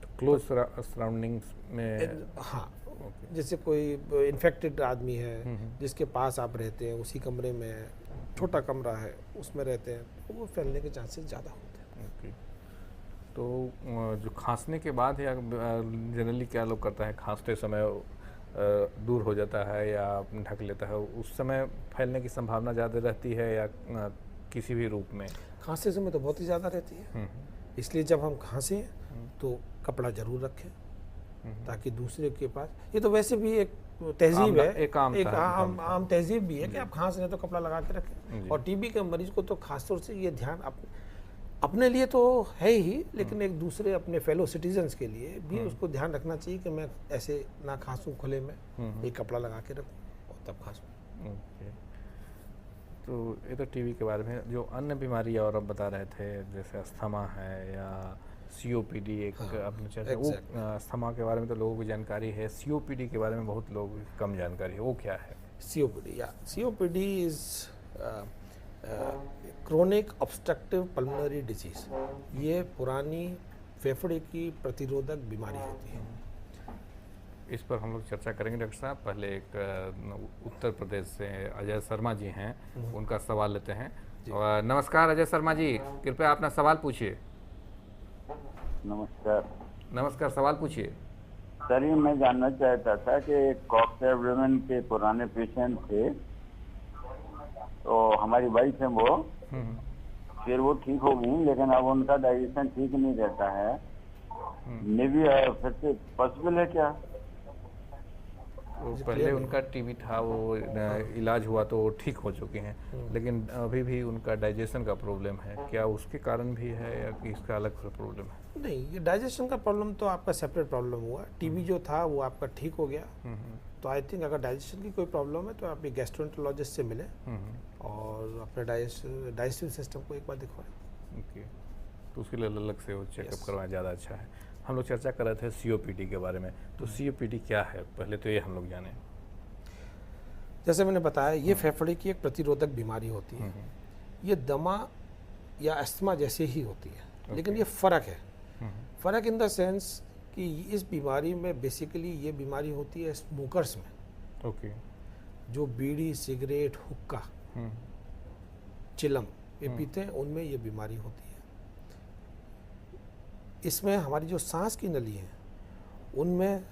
तो क्लोज सराउंडिंग्स में हाँ, जैसे कोई इन्फेक्टेड आदमी है जिसके पास आप रहते हैं, उसी कमरे में छोटा कमरा है उसमें रहते हैं, तो वो फैलने के चांसेस ज़्यादा होते हैं। तो जो खांसने के बाद या जनरली क्या लोग करता है, खांसते समय दूर हो जाता है या ढक लेता है, उस समय फैलने की संभावना ज़्यादा रहती है या किसी भी रूप में? खांसते समय तो बहुत ही ज़्यादा रहती है, इसलिए जब हम खांसें तो कपड़ा जरूर रखें ताकि दूसरे के पास, ये तो वैसे भी एक तहजीब है, एक आम तहजीब भी है कि आप खांस रहे तो कपड़ा लगा के रखें। और टीबी के मरीज को तो खासतौर से ये ध्यान अपने लिए तो है ही, लेकिन एक दूसरे अपने फेलो सिटीजन्स के लिए भी उसको ध्यान रखना चाहिए कि मैं ऐसे ना खांसूं खुले में, एक कपड़ा लगा के रखूं और तब खांसूं। ओके, तो ये तो टीबी के बारे में। जो अन्य बीमारी और आप बता रहे थे जैसे अस्थमा है या सीओपीडी, एक आपने चर्चा, वो अस्थमा के बारे में तो लोगों को जानकारी है, सीओपीडी के बारे में बहुत लोगों को कम जानकारी है, वो क्या है? COPD is chronic obstructive pulmonary disease. ये पुरानी फेफड़े की प्रतिरोधक बीमारी होती है। इस पर हम लोग चर्चा करेंगे डॉक्टर साहब। पहले एक उत्तर प्रदेश से अजय शर्मा जी हैं, उनका सवाल लेते हैं। और नमस्कार अजय शर्मा जी, कृपया अपना सवाल पूछिए। नमस्कार। नमस्कार, सवाल पूछिए। सर, ये मैं जानना चाहता था कि कॉक्स एब्डोमेन के पुराने पेशेंट थे, तो हमारी वाइफ है वो, फिर वो ठीक हो गई, लेकिन अब उनका डाइजेशन ठीक नहीं रहता है। मे भी फिर से पॉसिबल है क्या? तो पहले उनका टीबी था, वो इलाज हुआ तो वो ठीक हो चुके हैं, लेकिन अभी भी उनका डाइजेशन का प्रॉब्लम है। क्या उसके कारण भी है या कि इसका अलग से प्रॉब्लम है? नहीं, ये डाइजेशन का प्रॉब्लम तो आपका सेपरेट प्रॉब्लम हुआ। टीबी जो था वो आपका ठीक हो गया। तो आई थिंक अगर डाइजेशन की कोई प्रॉब्लम है तो आप एक गैस्ट्रोएंटरोलॉजिस्ट से मिलें और अपने डाइजेस्टिव सिस्टम को एक बार दिखवाएं। ओके, तो उसके लिए अलग से वो चेकअप करवाएं, ज़्यादा अच्छा है। हम लोग चर्चा कर रहे थे सीओपीडी के बारे में, तो सीओपीडी क्या है पहले तो ये हम लोग जानें। जैसे मैंने बताया, ये फेफड़े की एक प्रतिरोधक बीमारी होती है। ये दमा या अस्थमा जैसे ही होती है, लेकिन ये फ़र्क है। फ़र्क इन द सेंस कि इस बीमारी में बेसिकली ये बीमारी होती है स्मोकर्स में। ओके, जो बीड़ी, सिगरेट, हुक्का, चिलम ये पीते हैं, उनमें ये बीमारी होती है। इसमें हमारी जो सांस की नली है उनमें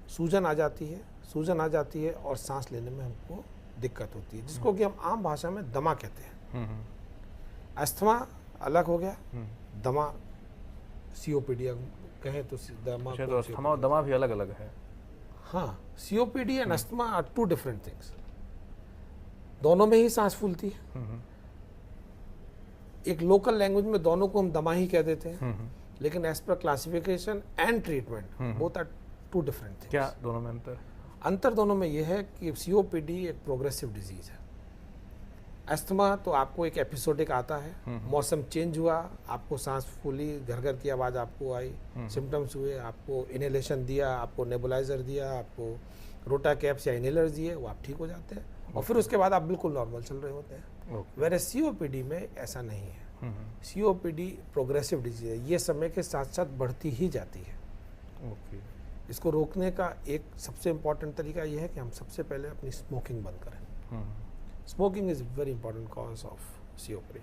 सूजन आ जाती है और सांस लेने में हमको दिक्कत होती है, जिसको कि हम आम भाषा में दमा कहते हैं। अस्थमा अलग हो गया, दमा सीओपीडी कहें तो दमा। तो अस्थमा और दमा भी अलग अलग है? हाँ, COPD and asthma are two different things. दोनों में ही सांस फूलती है। एक लोकल लैंग्वेज में दोनों को हम दमा ही कह देते हैं, लेकिन as per classification and treatment both are two different things. क्या दोनों में अंतर दोनों में यह है कि सीओपीडी एक प्रोग्रेसिव डिजीज है। अस्थमा तो आपको एक एपिसोडिक आता है, मौसम चेंज हुआ, आपको सांस फूली, घर घर की आवाज़ आपको आई, सिम्टम्स हुए, आपको इनहेलेशन दिया, आपको नेबुलाइजर दिया, आपको रोटा कैप्स या इनहेलर्स दिए, वो आप ठीक हो जाते हैं और फिर उसके बाद आप बिल्कुल नॉर्मल चल रहे होते हैं। वेयर सीओपीडी में ऐसा नहीं है। सीओपीडी प्रोग्रेसिव डिजीज है, ये समय के साथ साथ बढ़ती ही जाती है। इसको रोकने का एक सबसे इम्पॉर्टेंट तरीका यह है कि हम सबसे पहले अपनी स्मोकिंग बंद करें। Smoking is very important cause of COPD.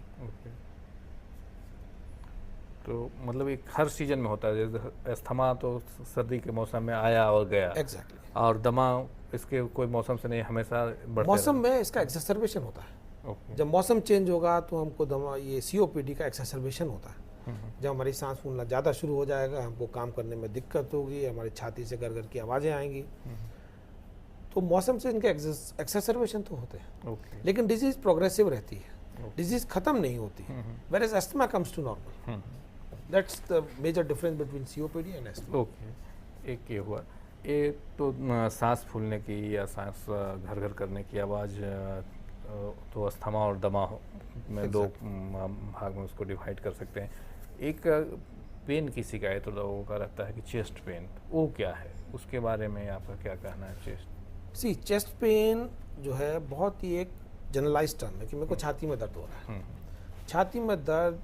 तो मतलब एक हर सीजन में होता है, जैसे अस्थमा तो सर्दी के मौसम में आया और गया। एग्जैक्टली। और दमा इसके कोई मौसम से नहीं, हमेशा बढ़ते मौसम में इसका एक्सेसरबेशन होता है। जब मौसम चेंज होगा तो हमको दमा, ये सीओपीडी का एक्सेसरबेशन होता है। जब हमारी सांस फूलना ज़्यादा शुरू हो जाएगा, हमको काम करने में दिक्कत होगी, हमारी छाती से घर घर की आवाज़ें आएंगी। तो मौसम से इनके एक्सेसरबेशन तो होते हैं, लेकिन डिजीज प्रोग्रेसिव रहती है, डिजीज खत्म नहीं होती। Whereas asthma comes to normal. That's the major difference between COPD and asthma. Okay, एक ये हुआ। ये तो सांस फूलने की या सांस घर घर करने की आवाज़, तो अस्थमा और दमा में दो भाग में उसको डिवाइड कर सकते हैं। एक पेन की शिकायत तो लोगों का रहता है कि चेस्ट पेन, वो क्या है, उसके बारे में आपका क्या कहना है? चेस्ट पेन जो है बहुत ही एक जनरलाइज टर्म है कि मेरे को छाती में दर्द हो रहा है। छाती में दर्द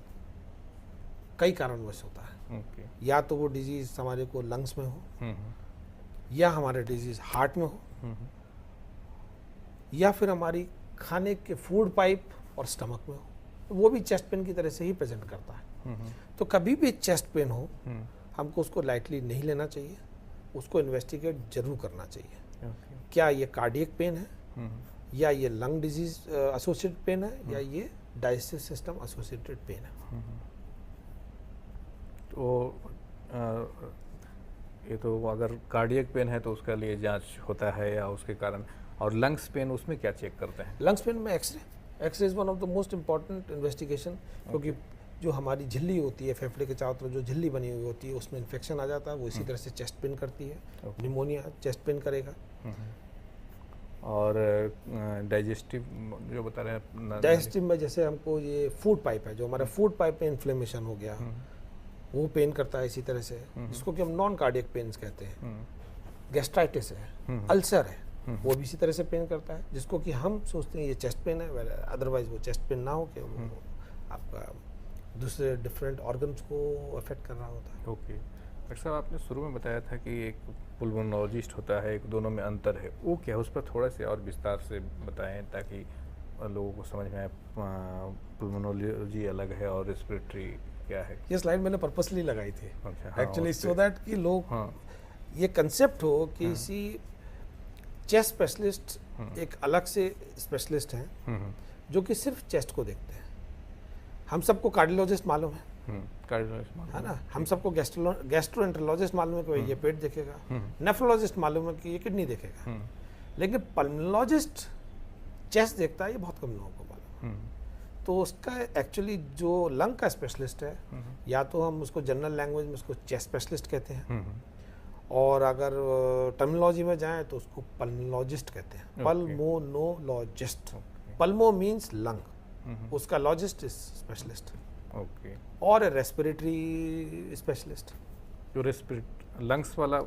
कई कारणों से होता है। या तो वो डिजीज हमारे को लंग्स में हो, या हमारे डिजीज हार्ट में हो, या फिर हमारी खाने के फूड पाइप और स्टमक में हो, वो भी चेस्ट पेन की तरह से ही प्रेजेंट करता है। तो कभी भी चेस्ट पेन हो, हमको उसको लाइटली नहीं लेना चाहिए, उसको इन्वेस्टिगेट जरूर करना चाहिए। क्या ये कार्डियक पेन है, या ये लंग डिजीज एसोसिएटेड पेन है, या ये डाइजेस्टिव सिस्टम एसोसिएटेड पेन है। तो ये तो अगर कार्डियक पेन है तो उसके लिए जांच होता है या उसके कारण, और लंग्स पेन उसमें क्या चेक करते हैं? लंग्स पेन में x-ray is one of the most important investigation, क्योंकि जो हमारी झिल्ली होती है फेफड़े के चारों तरफ जो झिल्ली बनी हुई होती है उसमें इन्फेक्शन आ जाता है, वो इसी तरह से चेस्ट पेन करती है। निमोनिया चेस्ट पेन करेगा। और डाइजेस्टिव जो बता रहे हैं, डाइजेस्टिव में जैसे हमको ये फूड पाइप है, जो हमारा फूड पाइप में इन्फ्लेमेशन हो गया वो पेन करता है इसी तरह से, जिसको कि हम नॉन कार्डियक पेन्स कहते हैं। गैस्ट्राइटिस है, अल्सर है, वो भी इसी तरह से पेन करता है, जिसको कि हम सोचते हैं ये चेस्ट पेन है, अदरवाइज वो चेस्ट पेन ना हो के वो आपका दूसरे डिफरेंट ऑर्गन्स को अफेक्ट कर रहा होता है। ओके डॉक्टर साहब, आपने शुरू में बताया था कि एक पुल्मोनोलॉजिस्ट होता है, एक दोनों में अंतर है, वो क्या, उस पर थोड़ा से और विस्तार से बताएं ताकि लोगों को समझ में आए। पुल्मोनोलॉजी अलग है और रेस्पिरेटरी क्या है? ये स्लाइड मैंने पर्पसली लगाई थी एक्चुअली, उस सो दैट कि लोग ये कंसेप्ट हो कि इसी चेस्ट स्पेशलिस्ट एक अलग से स्पेशलिस्ट हैं जो कि सिर्फ चेस्ट को देखते हैं। हम सबको कार्डियोलॉजिस्ट मालूम है, है ना, हम सबको गैस्ट्रोएंटरोलॉजिस्ट मालूम है कि ये पेट देखेगा, नेफ्रोलॉजिस्ट मालूम है कि ये किडनी देखेगा, लेकिन पल्मोनोलॉजिस्ट चेस्ट देखता है, ये बहुत कम लोगों को मालूम है। तो उसका एक्चुअली जो लंग का स्पेशलिस्ट है, या तो हम उसको जनरल लैंग्वेज में उसको चेस्ट स्पेशलिस्ट कहते हैं, और अगर टर्मिनोलॉजी में जाएं तो उसको पल्मोनोलॉजिस्ट कहते हैं। पल्मोनोलॉजिस्ट, पल्मो मीन्स लंग, उसका लॉजिस्ट इज स्पेशलिस्ट। ओके। और रेस्पिरेटरी स्पेशलिस्ट, जो लंग्स वाला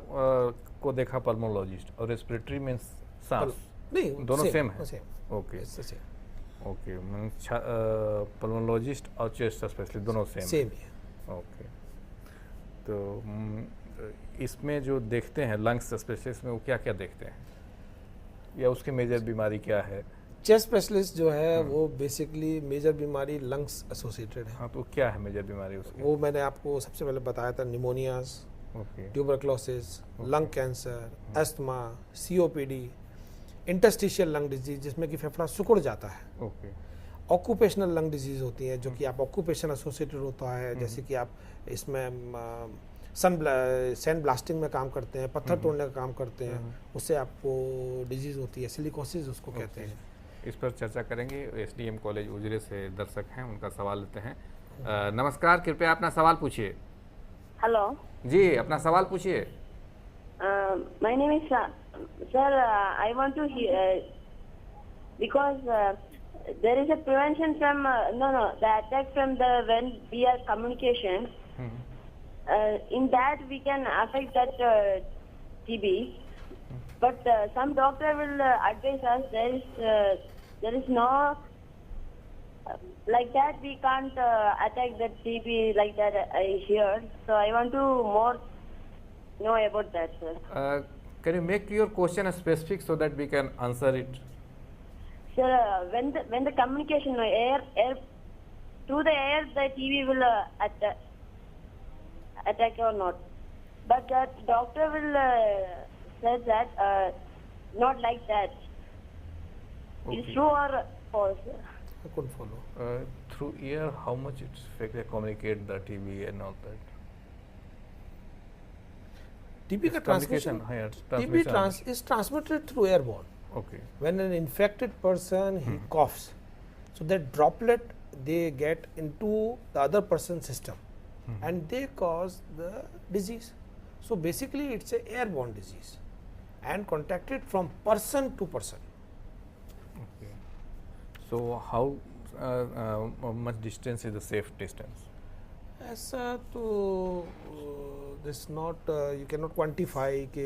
को देखा पल्मोनोलॉजिस्ट, और रेस्पिरेटरी मीन्स सांस, नहीं दोनों सेम है? सेम। ओके ओके, पल्मोनोलॉजिस्ट और चेस्ट स्पेशलिस्ट दोनों सेम है। ओके, तो इसमें जो देखते हैं लंग्स स्पेशलिस्ट में, वो क्या क्या देखते हैं, या उसकी मेजर बीमारी क्या है? चेस्ट स्पेशलिस्ट जो है वो बेसिकली मेजर बीमारी लंग्स एसोसिएटेड है। हाँ, तो क्या है मेजर बीमारी उसकी? वो मैंने आपको सबसे पहले बताया था, pneumonias, tuberculosis, lung cancer, asthma, COPD, interstitial lung disease जिसमें कि फेफड़ा सिकुड़ जाता है, ओके, ऑक्यूपेशनल लंग डिजीज होती है जो कि आप ऑक्यूपेशन एसोसिएटेड होता है, जैसे कि आप इसमें सैंड ब्लास्टिंग में काम करते हैं, पत्थर तोड़ने का काम करते हैं, उससे आपको डिजीज होती है, सिलिकोसिस उसको कहते हैं। इस पर चर्चा करेंगे। SDM कॉलेज उजिरे से दर्शक हैं, उनका सवाल लेते हैं। नमस्कार, कृपया अपना सवाल पूछिए। हेलो जी, अपना सवाल पूछिए। My name is sir, I want to because there is a prevention from the attack from the when we are communication. In that we can affect that TB, but some doctor will advise us there is no like that we can't attack that TB like that I heard. So I want to more know about that, sir. Can you make your question specific so that we can answer it? Sir, when the communication air through the air the TB will attack or not, but that doctor will says that not like that. Okay. Is true or false? I couldn't follow. Through ear, how much it's effectively communicate the TB and all that? TB का Communication, transmission, हाँ, TB transmission. is transmitted through airborne. Okay. When an infected person he coughs, so that droplet they get into the other person's system, and they cause the disease. So basically it's a airborne disease and contacted from person to person. Okay. So how much distance is the safe distance? ऐसा तो this not you cannot quantify कि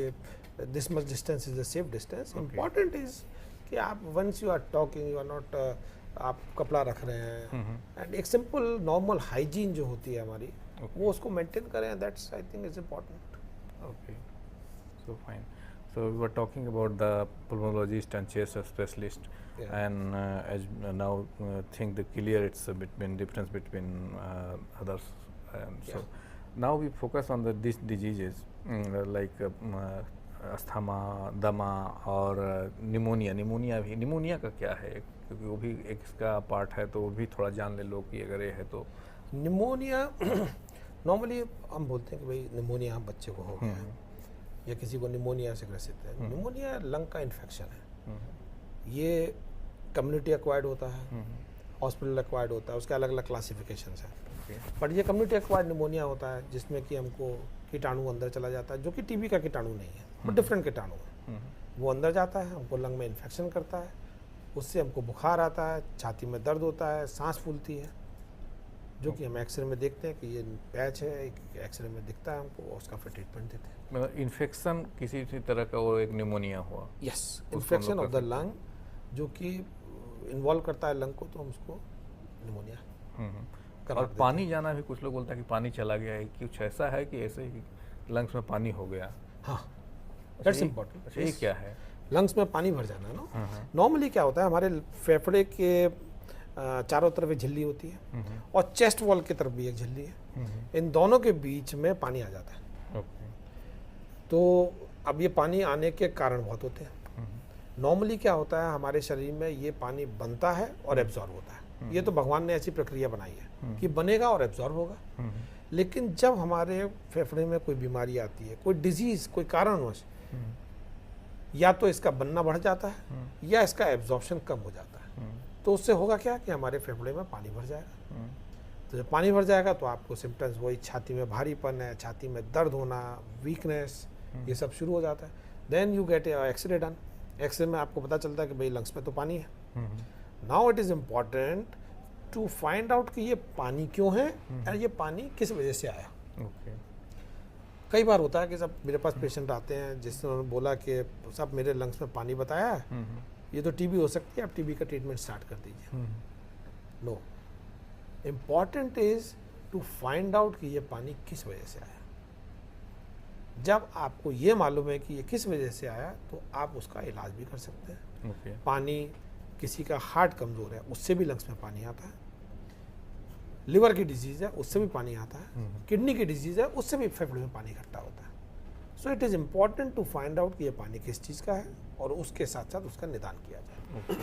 this much distance is the safe distance. Okay. Important is कि आप once you are talking you are not आप कपड़ा रख रहे हैं, and एक simple normal hygiene जो होती है हमारी, वो उसको maintain करें, that's I think is important. Okay. So fine. So we were talking about the pulmonologist and chest specialist, and as now think the clear it's a between difference between others. So now we focus on these diseases like asthma, दमा और pneumonia. Pneumonia का क्या है, क्योंकि वो भी एक इसका पार्ट है, तो वो भी थोड़ा जान ले लोग कि अगर ये है तो। निमोनिया नॉर्मली हम बोलते हैं कि भाई निमोनिया बच्चे को हो गया है या किसी को निमोनिया से ग्रसित है। निमोनिया लंग का इन्फेक्शन है, ये कम्युनिटी एक्वायर्ड होता है हॉस्पिटल एक्वायर्ड होता है, उसके अलग अलग क्लासिफिकेशंस हैं। ओके। बट ये कम्युनिटी एक्वायर्ड निमोनिया होता है जिसमें कि हमको कीटाणु अंदर चला जाता है, जो कि टीबी का कीटाणु नहीं है, बट डिफरेंट कीटाणु है। वो अंदर जाता है, हमको लंग में इन्फेक्शन करता है, उससे हमको बुखार आता है, छाती में दर्द होता है, सांस फूलती है, जो कि हम एक्सरे में देखते हैं कि ये पैच है, एक एक्सरे में दिखता है हमको, और उसका फिर ट्रीटमेंट देते हैं। मतलब इन्फेक्शन किसी भी तरह का वो एक निमोनिया हुआ। Yes, infection of the lung जो कि इन्वॉल्व करता है लंग को, तो हम उसको निमोनिया करा और देते पानी जाना भी कुछ लोग बोलते हैं कि पानी चला गया है, कुछ ऐसा है कि ऐसे ही लंग्स में पानी हो गया। हैं। हाँ, अच्छा, दैट्स ये- इम्पोर्टेंट। अच्छा, ये क्या है? लंग्स में पानी भर जाना ना, नॉर्मली क्या होता है, हमारे फेफड़े के चारों तरफ एक झिल्ली होती है और चेस्ट वॉल की तरफ भी एक झिल्ली है, इन दोनों के बीच में पानी आ जाता है। ओके। तो अब ये पानी आने के कारण बहुत होते हैं। नॉर्मली क्या होता है, हमारे शरीर में ये पानी बनता है और एब्जॉर्ब होता है। ये तो भगवान ने ऐसी प्रक्रिया बनाई है कि बनेगा और एब्जॉर्ब होगा। लेकिन जब हमारे फेफड़े में कोई बीमारी आती है, कोई डिजीज, कोई कारणवश, या तो इसका बनना बढ़ जाता है या इसका एब्जॉर्प्शन कम हो जाता है। तो उससे होगा क्या कि हमारे फेफड़े में पानी भर जाएगा। तो जब पानी भर जाएगा तो आपको सिम्टम्स वही छाती में भारीपन है, छाती में दर्द होना, वीकनेस, ये सब शुरू हो जाता है। Then you get x-ray done. X-ray में आपको पता चलता है कि भाई लंग्स में तो पानी है। Now it is important to find out कि ये पानी क्यों है और ये पानी किस वजह से आया। ओके। कई बार होता है कि सब मेरे पास पेशेंट आते हैं जिसने उन्होंने बोला कि सब मेरे लंग्स में पानी बताया है, ये तो टीबी हो सकती है, आप टीबी का ट्रीटमेंट स्टार्ट कर दीजिए। No, important is to find out कि ये पानी किस वजह से आया। जब आपको ये मालूम है कि ये किस वजह से आया तो आप उसका इलाज भी कर सकते हैं। ओके। पानी, किसी का हार्ट कमज़ोर है उससे भी लंग्स में पानी आता है, लिवर की डिजीज़ है उससे भी पानी आता है, किडनी की डिजीज़ है उससे भी फेफड़े में पानी इकट्ठा होता है। So it is important to find out कि ये पानी किस चीज़ का है और उसके साथ साथ उसका निदान किया जाए। ओके।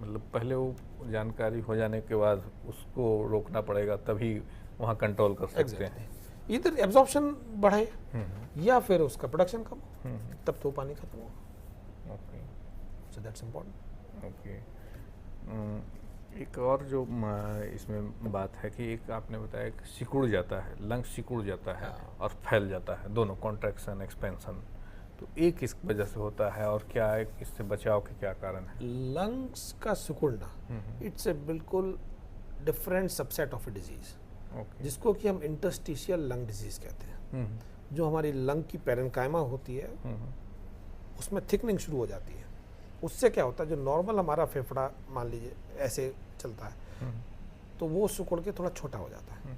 मतलब पहले वो जानकारी हो जाने के बाद उसको रोकना पड़ेगा, तभी वहाँ कंट्रोल कर सकते हैं। इधर एब्जॉर्प्शन बढ़े या फिर उसका प्रोडक्शन कम हो, तब तो पानी खत्म होगा। Okay. So that's important. Okay. एक और जो इसमें बात है कि एक आपने बताया कि सिकुड़ जाता है, लंग सिकुड़ जाता है और फैल जाता है, दोनों कॉन्ट्रैक्शन एक्सपेंशन। तो एक किस वजह से होता है और क्या है, इससे बचाव के क्या कारण है? लंग्स का सिकुड़ना इट्स ए बिल्कुल different subset of a disease, okay. जिसको कि हम इंटरस्टिशियल लंग डिजीज कहते हैं। जो हमारी लंग की पेरेन्काइमा होती है उसमें थिकनिंग शुरू हो जाती है। उससे क्या होता है, जो नॉर्मल हमारा फेफड़ा मान लीजिए ऐसे चलता है तो वो सिकुड़ के थोड़ा छोटा हो जाता है।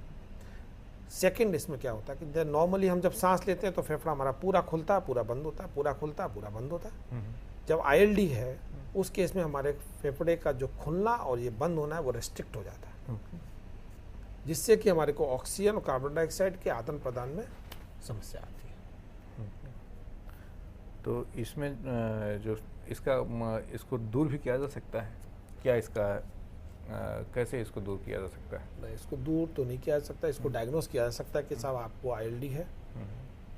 सेकंड, इसमें क्या होता है कि नॉर्मली हम जब सांस लेते हैं तो फेफड़ा हमारा पूरा खुलता है, पूरा बंद होता है, पूरा खुलता है, पूरा बंद होता है। जब ILD है उस केस में हमारे फेफड़े का जो खुलना और ये बंद होना है वो रेस्ट्रिक्ट हो जाता है, जिससे कि हमारे को ऑक्सीजन और कार्बन डाइऑक्साइड के आदान प्रदान में समस्या आती है। तो इसमें जो इसको दूर भी किया जा सकता है क्या? इसका कैसे इसको दूर किया जा सकता है? नहीं, इसको दूर तो नहीं किया जा सकता, इसको डायग्नोस किया जा सकता है कि साहब आपको ILD है।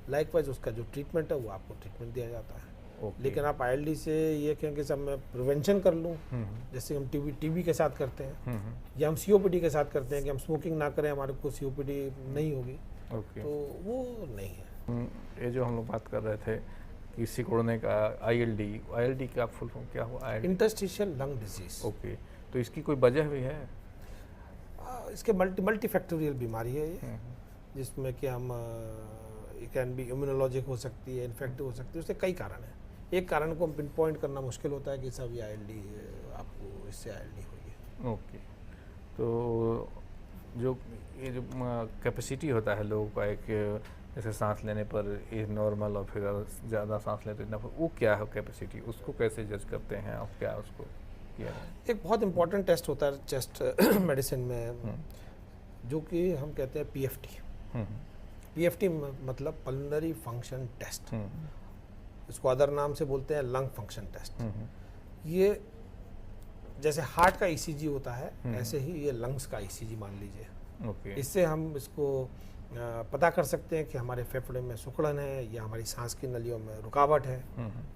लाइकवाइज उसका जो ट्रीटमेंट है वो आपको ट्रीटमेंट दिया जाता है। ओके। लेकिन आप ILD से ये कहें कि साहब मैं प्रिवेंशन कर लूँ, जैसे हम टीबी के साथ करते हैं या हम COPD के साथ करते हैं कि हम स्मोकिंग ना करें, हमारे को COPD नहीं होगी, ओके। तो वो नहीं है। ये जो हम लोग बात कर रहे थे कि सिकुड़ने का, ILD का फुल फॉर्म क्या हुआ? Interstitial lung disease. ओके। तो इसकी कोई वजह भी है? इसके मल्टीफैक्टोरियल बीमारी है ये, जिसमें कि हम कैन बी इम्यूनोलॉजिक हो सकती है, इन्फेक्टिव हो सकती है, उससे कई कारण हैं। एक कारण को हम पिन पॉइंट करना मुश्किल होता है कि सब ये ILD आपको इससे ILD हुई है। ओके। तो जो ये जो कैपेसिटी होता है लोगों का, एक जैसे सांस लेने पर ये नॉर्मल और फिर ज़्यादा सांस लेते इतना, वो क्या है कैपेसिटी, उसको कैसे जज करते हैं और क्या उसको किया है? एक बहुत इंपॉर्टेंट टेस्ट होता है चेस्ट मेडिसिन में, जो कि हम कहते हैं PFT। PFT मतलब पल्मोनरी फंक्शन टेस्ट, इसको अदर नाम से बोलते हैं लंग फंक्शन टेस्ट। ये जैसे हार्ट का ECG होता है ऐसे ही ये लंग्स का ECG मान लीजिए। ओके। इससे हम इसको पता कर सकते हैं कि हमारे फेफड़े में सिकुड़न है या हमारी सांस की नलियों में रुकावट है।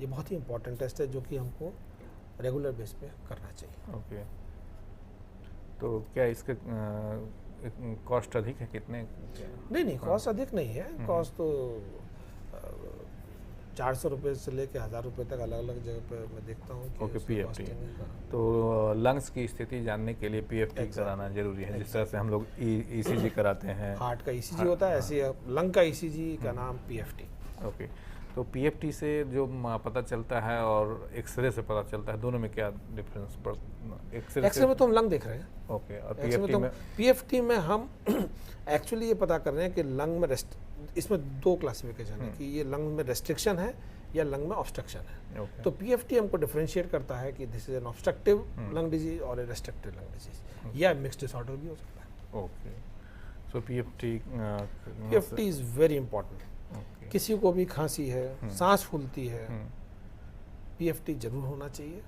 ये बहुत ही इंपॉर्टेंट टेस्ट है जो कि हमको रेगुलर बेस पे करना चाहिए। ओके। तो क्या इसके कॉस्ट अधिक है कितने? नहीं, कॉस्ट अधिक नहीं है। कॉस्ट तो 400 रुपये से लेके 1000 रुपये तक अलग अलग जगह पे मैं देखता हूँ कि ओके, उसकी पीएफटी। costing है। हाँ। तो लंग्स की स्थिति जानने के लिए पीएफटी कराना जरूरी है, जिस तरह से हम लोग ईसीजी कराते हैं। हार्ट का ईसीजी होता है, ऐसे लंग का ईसीजी का नाम पीएफटी। ओके, तो पीएफटी से जो पता चलता है और एक्सरे से पता चलता है, दोनों में क्या डिफरेंस? एक्सरे में तो हम लंग देख रहे हैं। ओके, और एक्सरे में पीएफटी में हम एक्चुअली ये पता कर रहे हैं कि लंग में इसमें 2 क्लासिफिकेशन है कि ये लंग में रेस्ट्रिक्शन है या लंग में ऑब्स्ट्रक्शन है। ओके, तो पीएफटी हमको डिफरेंशिएट करता है कि this is an obstructive lung disease और ए रेस्ट्रिक्टिव लंग डिजीज, या मिक्स डिसऑर्डर भी हो सकता है। Okay, so PFT PFT is very important. किसी को भी खांसी है, सांस फूलती है, पीएफटी जरूर होना चाहिए,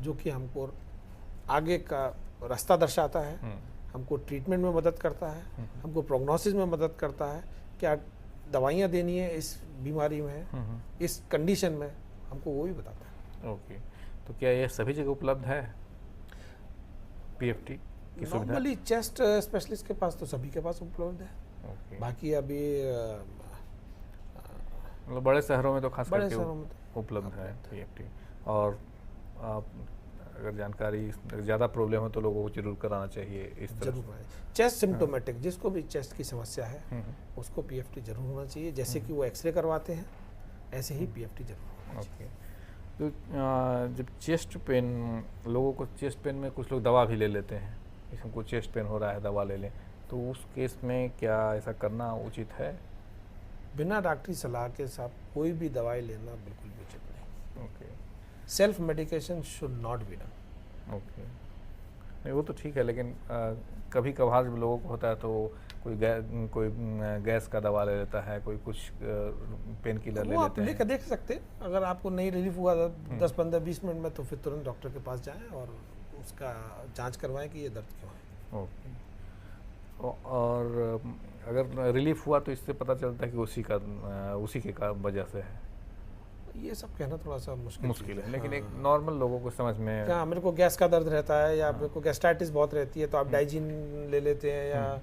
जो कि हमको आगे का रास्ता दर्शाता है, हमको ट्रीटमेंट में मदद करता है, हमको प्रोग्नोसिस में मदद करता है, क्या दवाइयाँ देनी है इस बीमारी में, इस कंडीशन में, हमको वो भी बताता है। ओके, तो क्या ये सभी जगह उपलब्ध है पीएफटी की सुविधा? नॉर्मली चेस्ट स्पेशलिस्ट के पास तो सभी के पास उपलब्ध है। ओके, बाकी अभी मतलब बड़े शहरों में तो खास बड़े करके शहरों में तो उपलब्ध है पीएफटी। और आप अगर जानकारी ज़्यादा प्रॉब्लम हो तो लोगों को जरूर कराना चाहिए इस तरह जरूर होना चाहिए। चेस्ट सिम्टोमेटिक, जिसको भी चेस्ट की समस्या है उसको पीएफटी जरूर होना चाहिए। जैसे कि वो एक्सरे करवाते हैं ऐसे ही पीएफटी जरूर होना चाहिए। ओके, तो जब चेस्ट पेन, लोगों को चेस्ट पेन में कुछ लोग दवा भी ले लेते हैं, जैसे हमको चेस्ट पेन हो रहा है दवा ले लें, तो उस केस में क्या ऐसा करना उचित है? बिना डॉक्टरी सलाह के साथ कोई भी दवाई लेना बिल्कुल भी उचित नहीं। Okay, self medication should not be done. Okay, नहीं वो तो ठीक है, लेकिन कभी कभार जब लोगों को होता है तो कोई गैस का दवा ले लेता है, कोई कुछ पेन किलर ले वो आप लेते हैं। लेकर देख सकते हैं। अगर आपको नहीं रिलीफ हुआ 10-15-20 मिनट में तो फिर तुरंत डॉक्टर के पास जाएं और उसका जांच करवाएं कि ये दर्द क्यों है। ओके, और अगर रिलीफ हुआ तो इससे पता चलता है कि उसी के वजह से है। ये सब कहना थोड़ा सा मुश्किल मुश्किल है, लेकिन हाँ। एक नॉर्मल लोगों को समझ में क्या मेरे को गैस का दर्द रहता है या मेरे को गैस्ट्राइटिस बहुत रहती है तो आप डाइजिन ले लेते हैं या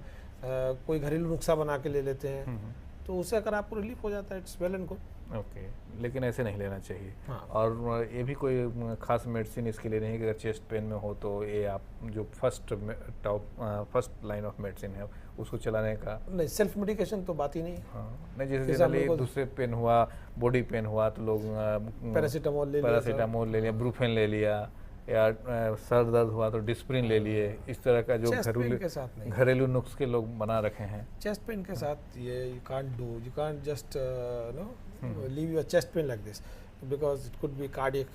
कोई घरेलू नुस्खा बना के ले लेते हैं, तो उससे अगर आपको रिलीफ हो जाता है it's well and good. Okay, लेकिन ऐसे नहीं लेना चाहिए। हाँ। और ये भी कोई खास मेडिसिन इसके लिए नहीं है कि अगर चेस्ट पेन में हो तो ये आप जो फर्स्ट लाइन ऑफ मेडिसिन है उसको चलाने का? नहीं, सेल्फ मेडिकेशन तो बात ही नहीं है। हाँ, नहीं, जैसे जैसे हम जनरली लोग को- दूसरे पेन हुआ, बॉडी पेन हुआ तो लोग पैरासीटामोल ले लिया, पैरासीटामोल ले लिया, ब्रूफेन ले लिया, या सर दर्द हुआ तो डिस्प्रिन ले लिए। इस तरह का जो चेस्ट पेन के साथ नहीं। घरेलू नुस्खे लोग बना रखे हैं। चेस्ट पेन के साथ ये you can't just leave your chest pain like this because it could be cardiac,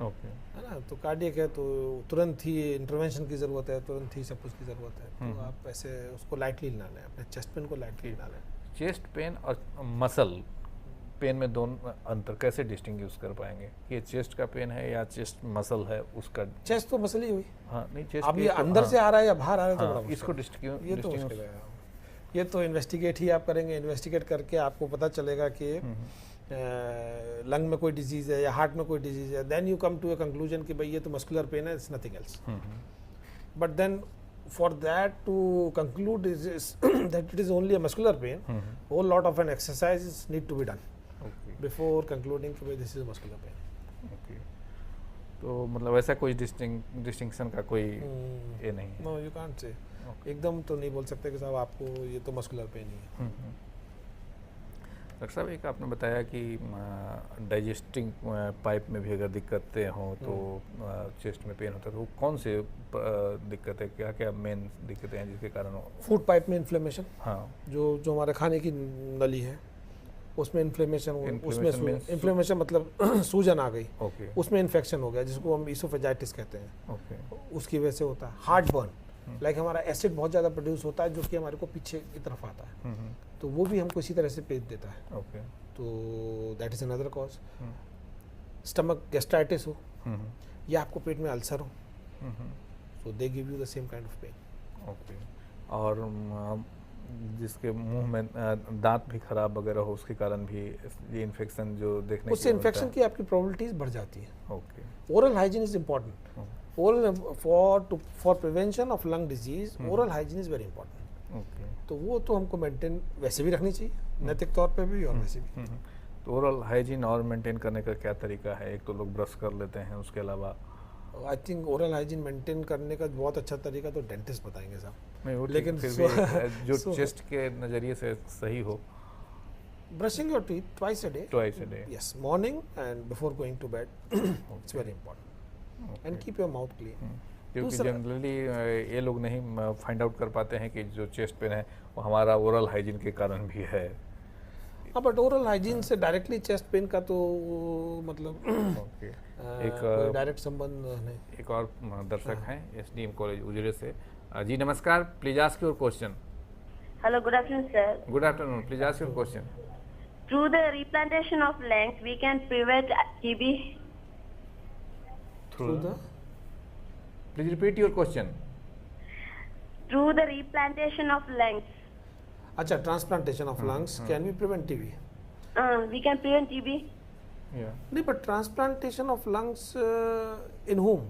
okay, है ना। तो कार्डियक है तो तुरंत ही इंटरवेंशन की ज़रूरत है, तुरंत ही सब कुछ की ज़रूरत है। तो आप ऐसे उसको लाइटली ना लें, अपने चेस्ट पेन को लाइटली ना लें। चेस्ट पेन और मसल पेन में दोनों अंतर कैसे डिस्टिंग्विश कर पाएंगे कि ये चेस्ट का पेन है या चेस्ट मसल है उसका? चेस्ट तो मसल ही हुई। हाँ, नहीं, चेस्ट अब ये अंदर से आ रहा है या बाहर आ रहा है तो हाँ, बड़ा मुश्किल इसको है। ये तो मुश्किल डिस्टिंग्विश है। ये तो इन्वेस्टिगेट ही आप करेंगे। इन्वेस्टिगेट करके आपको पता चलेगा कि लंग में कोई डिजीज़ है या हार्ट में कोई डिजीज़ है, then you come to a conclusion कि भाई ये तो मस्कुलर पेन है, it's nothing else. But then for that to conclude that it is only a muscular pain, whole lot of an exercises need to be done before concluding कि भाई this is a muscular pain. Okay, तो मतलब ऐसा कोई distinction का कोई ये नहीं है? No, you can't say. एकदम तो नहीं बोल सकते कि साहब आपको ये तो मस्कुलर पेन ही है। डॉक्टर साहब, एक आपने बताया कि डाइजेस्टिंग पाइप में भी अगर दिक्कतें हों तो चेस्ट में पेन होता है, तो वो कौन से दिक्कत है, क्या क्या मेन दिक्कतें हैं जिसके कारण हो? फूड पाइप में इन्फ्लेमेशन, हाँ, जो हमारे खाने की नली है उसमें इन्फ्लेमेशन, Inflammation means- इन्फ्लेमेशन मतलब सूजन आ गई, ओके, उसमें इन्फेक्शन हो गया जिसको हम इसोफेजाइटिस कहते हैं, ओके, उसकी वजह से होता है। हार्ट बर्न, लाइक हमारा एसिड बहुत ज़्यादा प्रोड्यूस होता है जो कि हमारे को पीछे की तरफ आता है, तो वो भी हमको इसी तरह से पेट देता है। ओके, तो that is another cause. Stomach gastritis हो या आपको पेट में अल्सर हो, so they give you the same kind of pain. Okay, और जिसके मुंह में दांत भी खराब वगैरह हो उसके कारण भी ये इन्फेक्शन जो देखने उससे को मिलता इन्फेक्शन है। की आपकी प्रोबेबिलिटीज बढ़ जाती है। Okay, oral hygiene is important. oral for prevention of lung disease, oral hygiene is very important. Okay, तो वो तो हमको मेंटेन वैसे भी रखनी चाहिए, नैतिक तौर पे भी और वैसे भी। तो ओरल हाइजीन और मेंटेन करने का क्या तरीका है? एक तो लोग ब्रश कर लेते हैं, उसके अलावा I think oral hygiene maintain करने का बहुत अच्छा तरीका तो डेंटिस्ट बताएंगे साहब। नहीं, वो लेकिन फिर भी जो चेस्ट के नज़रिए से सही हो, brushing your teeth twice a day, twice a day. yes, morning and before going to bed. It's very important. And keep your mouth clean. क्योंकि दूसरा- जनरली ये लोग नहीं फाइंड आउट कर पाते हैं कि जो चेस्ट पेन है वो हमारा ओरल हाइजीन के कारण भी है। हाँ, बट ओरल हाइजीन से डायरेक्टली चेस्ट पेन का तो मतलब ओके, कोई डायरेक्ट संबंध नहीं। एक और दर्शक हैं एसडीएम कॉलेज उजिरे से। जी नमस्कार, please ask your question. Hello, good afternoon, sir. Good afternoon, please ask your question. Through the replantation of lungs, we can prevent TB. Through the please repeat your question. Through the replantation of lungs, अच्छा, transplantation of lungs can be prevent TB. we can prevent TB. नहीं, but transplantation of lungs in whom?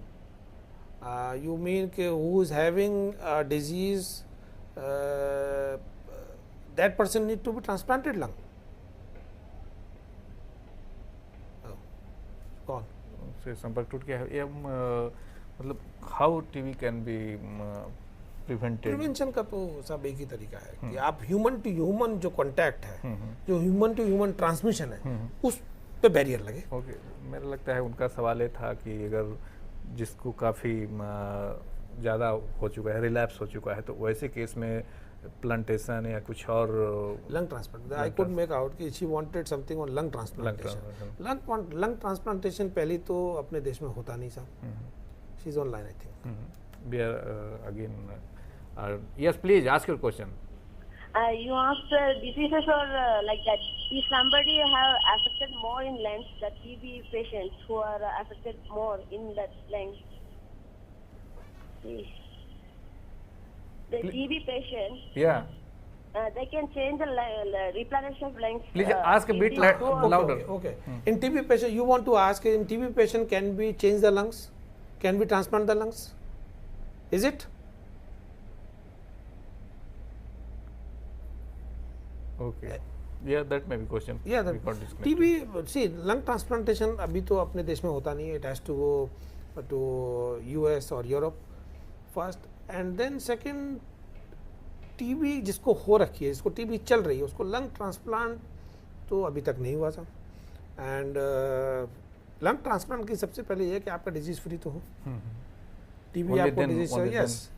You mean कि who is having a disease, that person need to be transplanted lung? Oh, कौन? से संपर्क टूट गया है। ये मतलब how TB can be prevented? Prevention का तो सब एक ही तरीका है कि आप ह्यूमन टू ह्यूमन जो कांटेक्ट है, जो ह्यूमन टू ह्यूमन ट्रांसमिशन है, उस पे बैरियर लगे। ओके, मेरा लगता है उनका सवाल ये था कि अगर जिसको काफ़ी ज़्यादा हो चुका है, रिलैप्स हो चुका है, तो वैसे केस में प्लांटेशन या कुछ और lung transplant, I could make out कि she wanted something on lung transplantation. Lung transplantation पहले तो अपने देश में होता नहीं साहब। She is online I think. We are again, yes please ask your question. You asked diseases or like that. If somebody have affected more in lungs, the TB patients who are affected more in that lungs. The TB patients, या they can change the replenishment of lungs. Please ask a bit louder. Okay. In TB patient, you want to ask, in TB patient, can we change the lungs? Can we transplant the lungs? Is it? Okay, या that may be question. Yeah, TB, see, lung transplantation अभी तो अपने देश में होता नहीं है. It has to go to US or Europe first, and then second, TB जिसको हो रखी है, जिसको TB चल रही है, उसको लंग ट्रांसप्लांट तो अभी तक नहीं हुआ था. एंड लंग ट्रांसप्लांट की सबसे पहले ये है कि आपका डिजीज फ्री तो हो. TB आपको डिजीज, यस,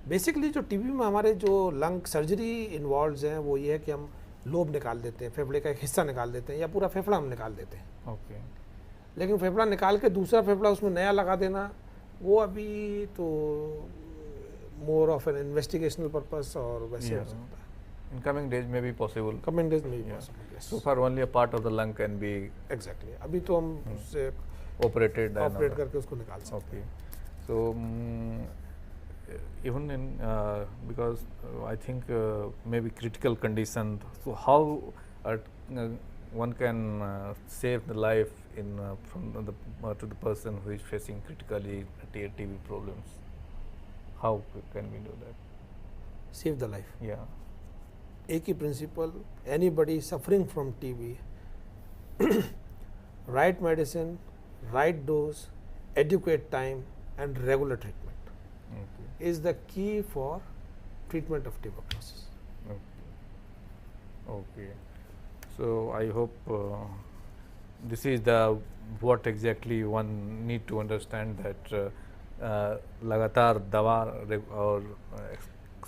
बेसिकली जो TB में हमारे जो लंग सर्जरी इन्वॉल्व हैं वो ये है कि हम लोब निकाल देते हैं, फेफड़े का एक हिस्सा निकाल देते हैं, या पूरा फेफड़ा हम निकाल देते हैं. ओके, लेकिन फेफड़ा निकाल के दूसरा फेफड़ा उसमें नया लगा देना, वो अभी तो more of an investigational purpose और वैसे हो सकता है. in coming days may be possible. Coming days में भी possible, yes. So far only a part of the lung can be Exactly. अभी तो हम उससे operated and ऑपरेट all करके उसको निकाल सकते that. Okay, so even in because I think maybe critical condition, so how one can save the life in from the to the person who is facing critically TB problems? How can we do that? हैं. Save the life, Yeah. एक ही principle, anybody suffering from TB, right medicine, right dose, adequate time and regular treatment Okay. is the key for treatment of tuberculosis. Okay. So I hope this is the what exactly one need to understand that लगातार दवा और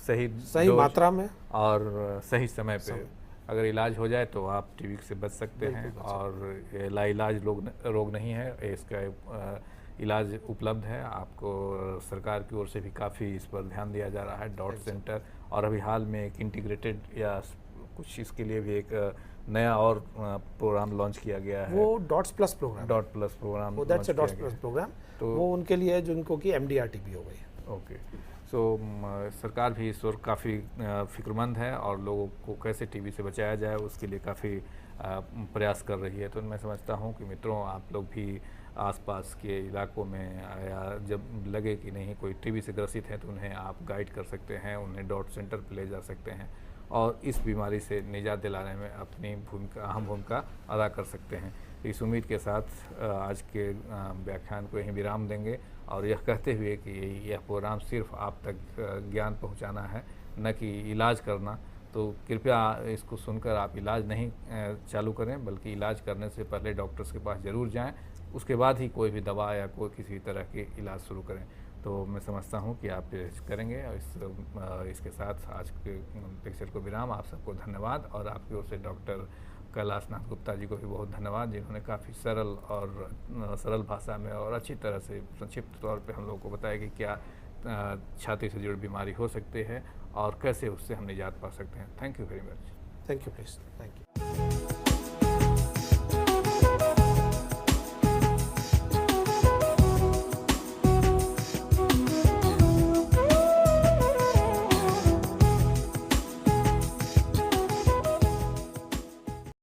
सही सही dose मात्रा में और सही समय पे अगर इलाज हो जाए तो आप टीबी से बच सकते हैं. और ये लाइलाज रोग नहीं है, इसका इलाज उपलब्ध है. आपको सरकार की ओर से भी काफ़ी इस पर ध्यान दिया जा रहा है. डॉट सेंटर, और अभी हाल में एक इंटीग्रेटेड या कुछ इसके लिए भी एक नया और प्रोग्राम लॉन्च किया गया है, वो DOTS plus program, dot plus program. वो that's a DOTS plus program. तो वो उनके लिए है जिनको कि MDR TB हो गई है. ओके, सो सरकार भी इस ओर काफ़ी फिक्रमंद है और लोगों को कैसे टीबी से बचाया जाए उसके लिए काफ़ी प्रयास कर रही है. तो मैं समझता हूँ कि मित्रों, आप लोग भी आसपास के इलाकों में, या जब लगे कि नहीं कोई टीबी से ग्रसित हैं तो उन्हें आप गाइड कर सकते हैं, उन्हें डॉट सेंटर पर ले जा सकते हैं और इस बीमारी से निजात दिलाने में अपनी अहम भूमिका अदा कर सकते हैं। इस उम्मीद के साथ आज के व्याख्यान को यहीं विराम देंगे और यह कहते हुए कि यह प्रोग्राम सिर्फ आप तक ज्ञान पहुंचाना है, न कि इलाज करना। तो कृपया इसको सुनकर आप इलाज नहीं चालू करें, बल्कि इलाज करने से पहले डॉक्टर्स के पास ज़रूर जाएं, उसके बाद ही कोई भी दवा या कोई किसी तरह के इलाज शुरू करें। तो मैं समझता हूं कि आप करेंगे और इसके साथ आज के लेक्चर को विराम। आप सबको धन्यवाद और आपकी ओर से डॉक्टर कैलाश नाथ गुप्ता जी को भी बहुत धन्यवाद, जिन्होंने काफ़ी सरल भाषा में और अच्छी तरह से संक्षिप्त तौर पे हम लोगों को बताया कि क्या छाती से जुड़ी बीमारी हो सकती है और कैसे उससे हम निजात पा सकते हैं। Thank you very much. Thank you please. Thank you.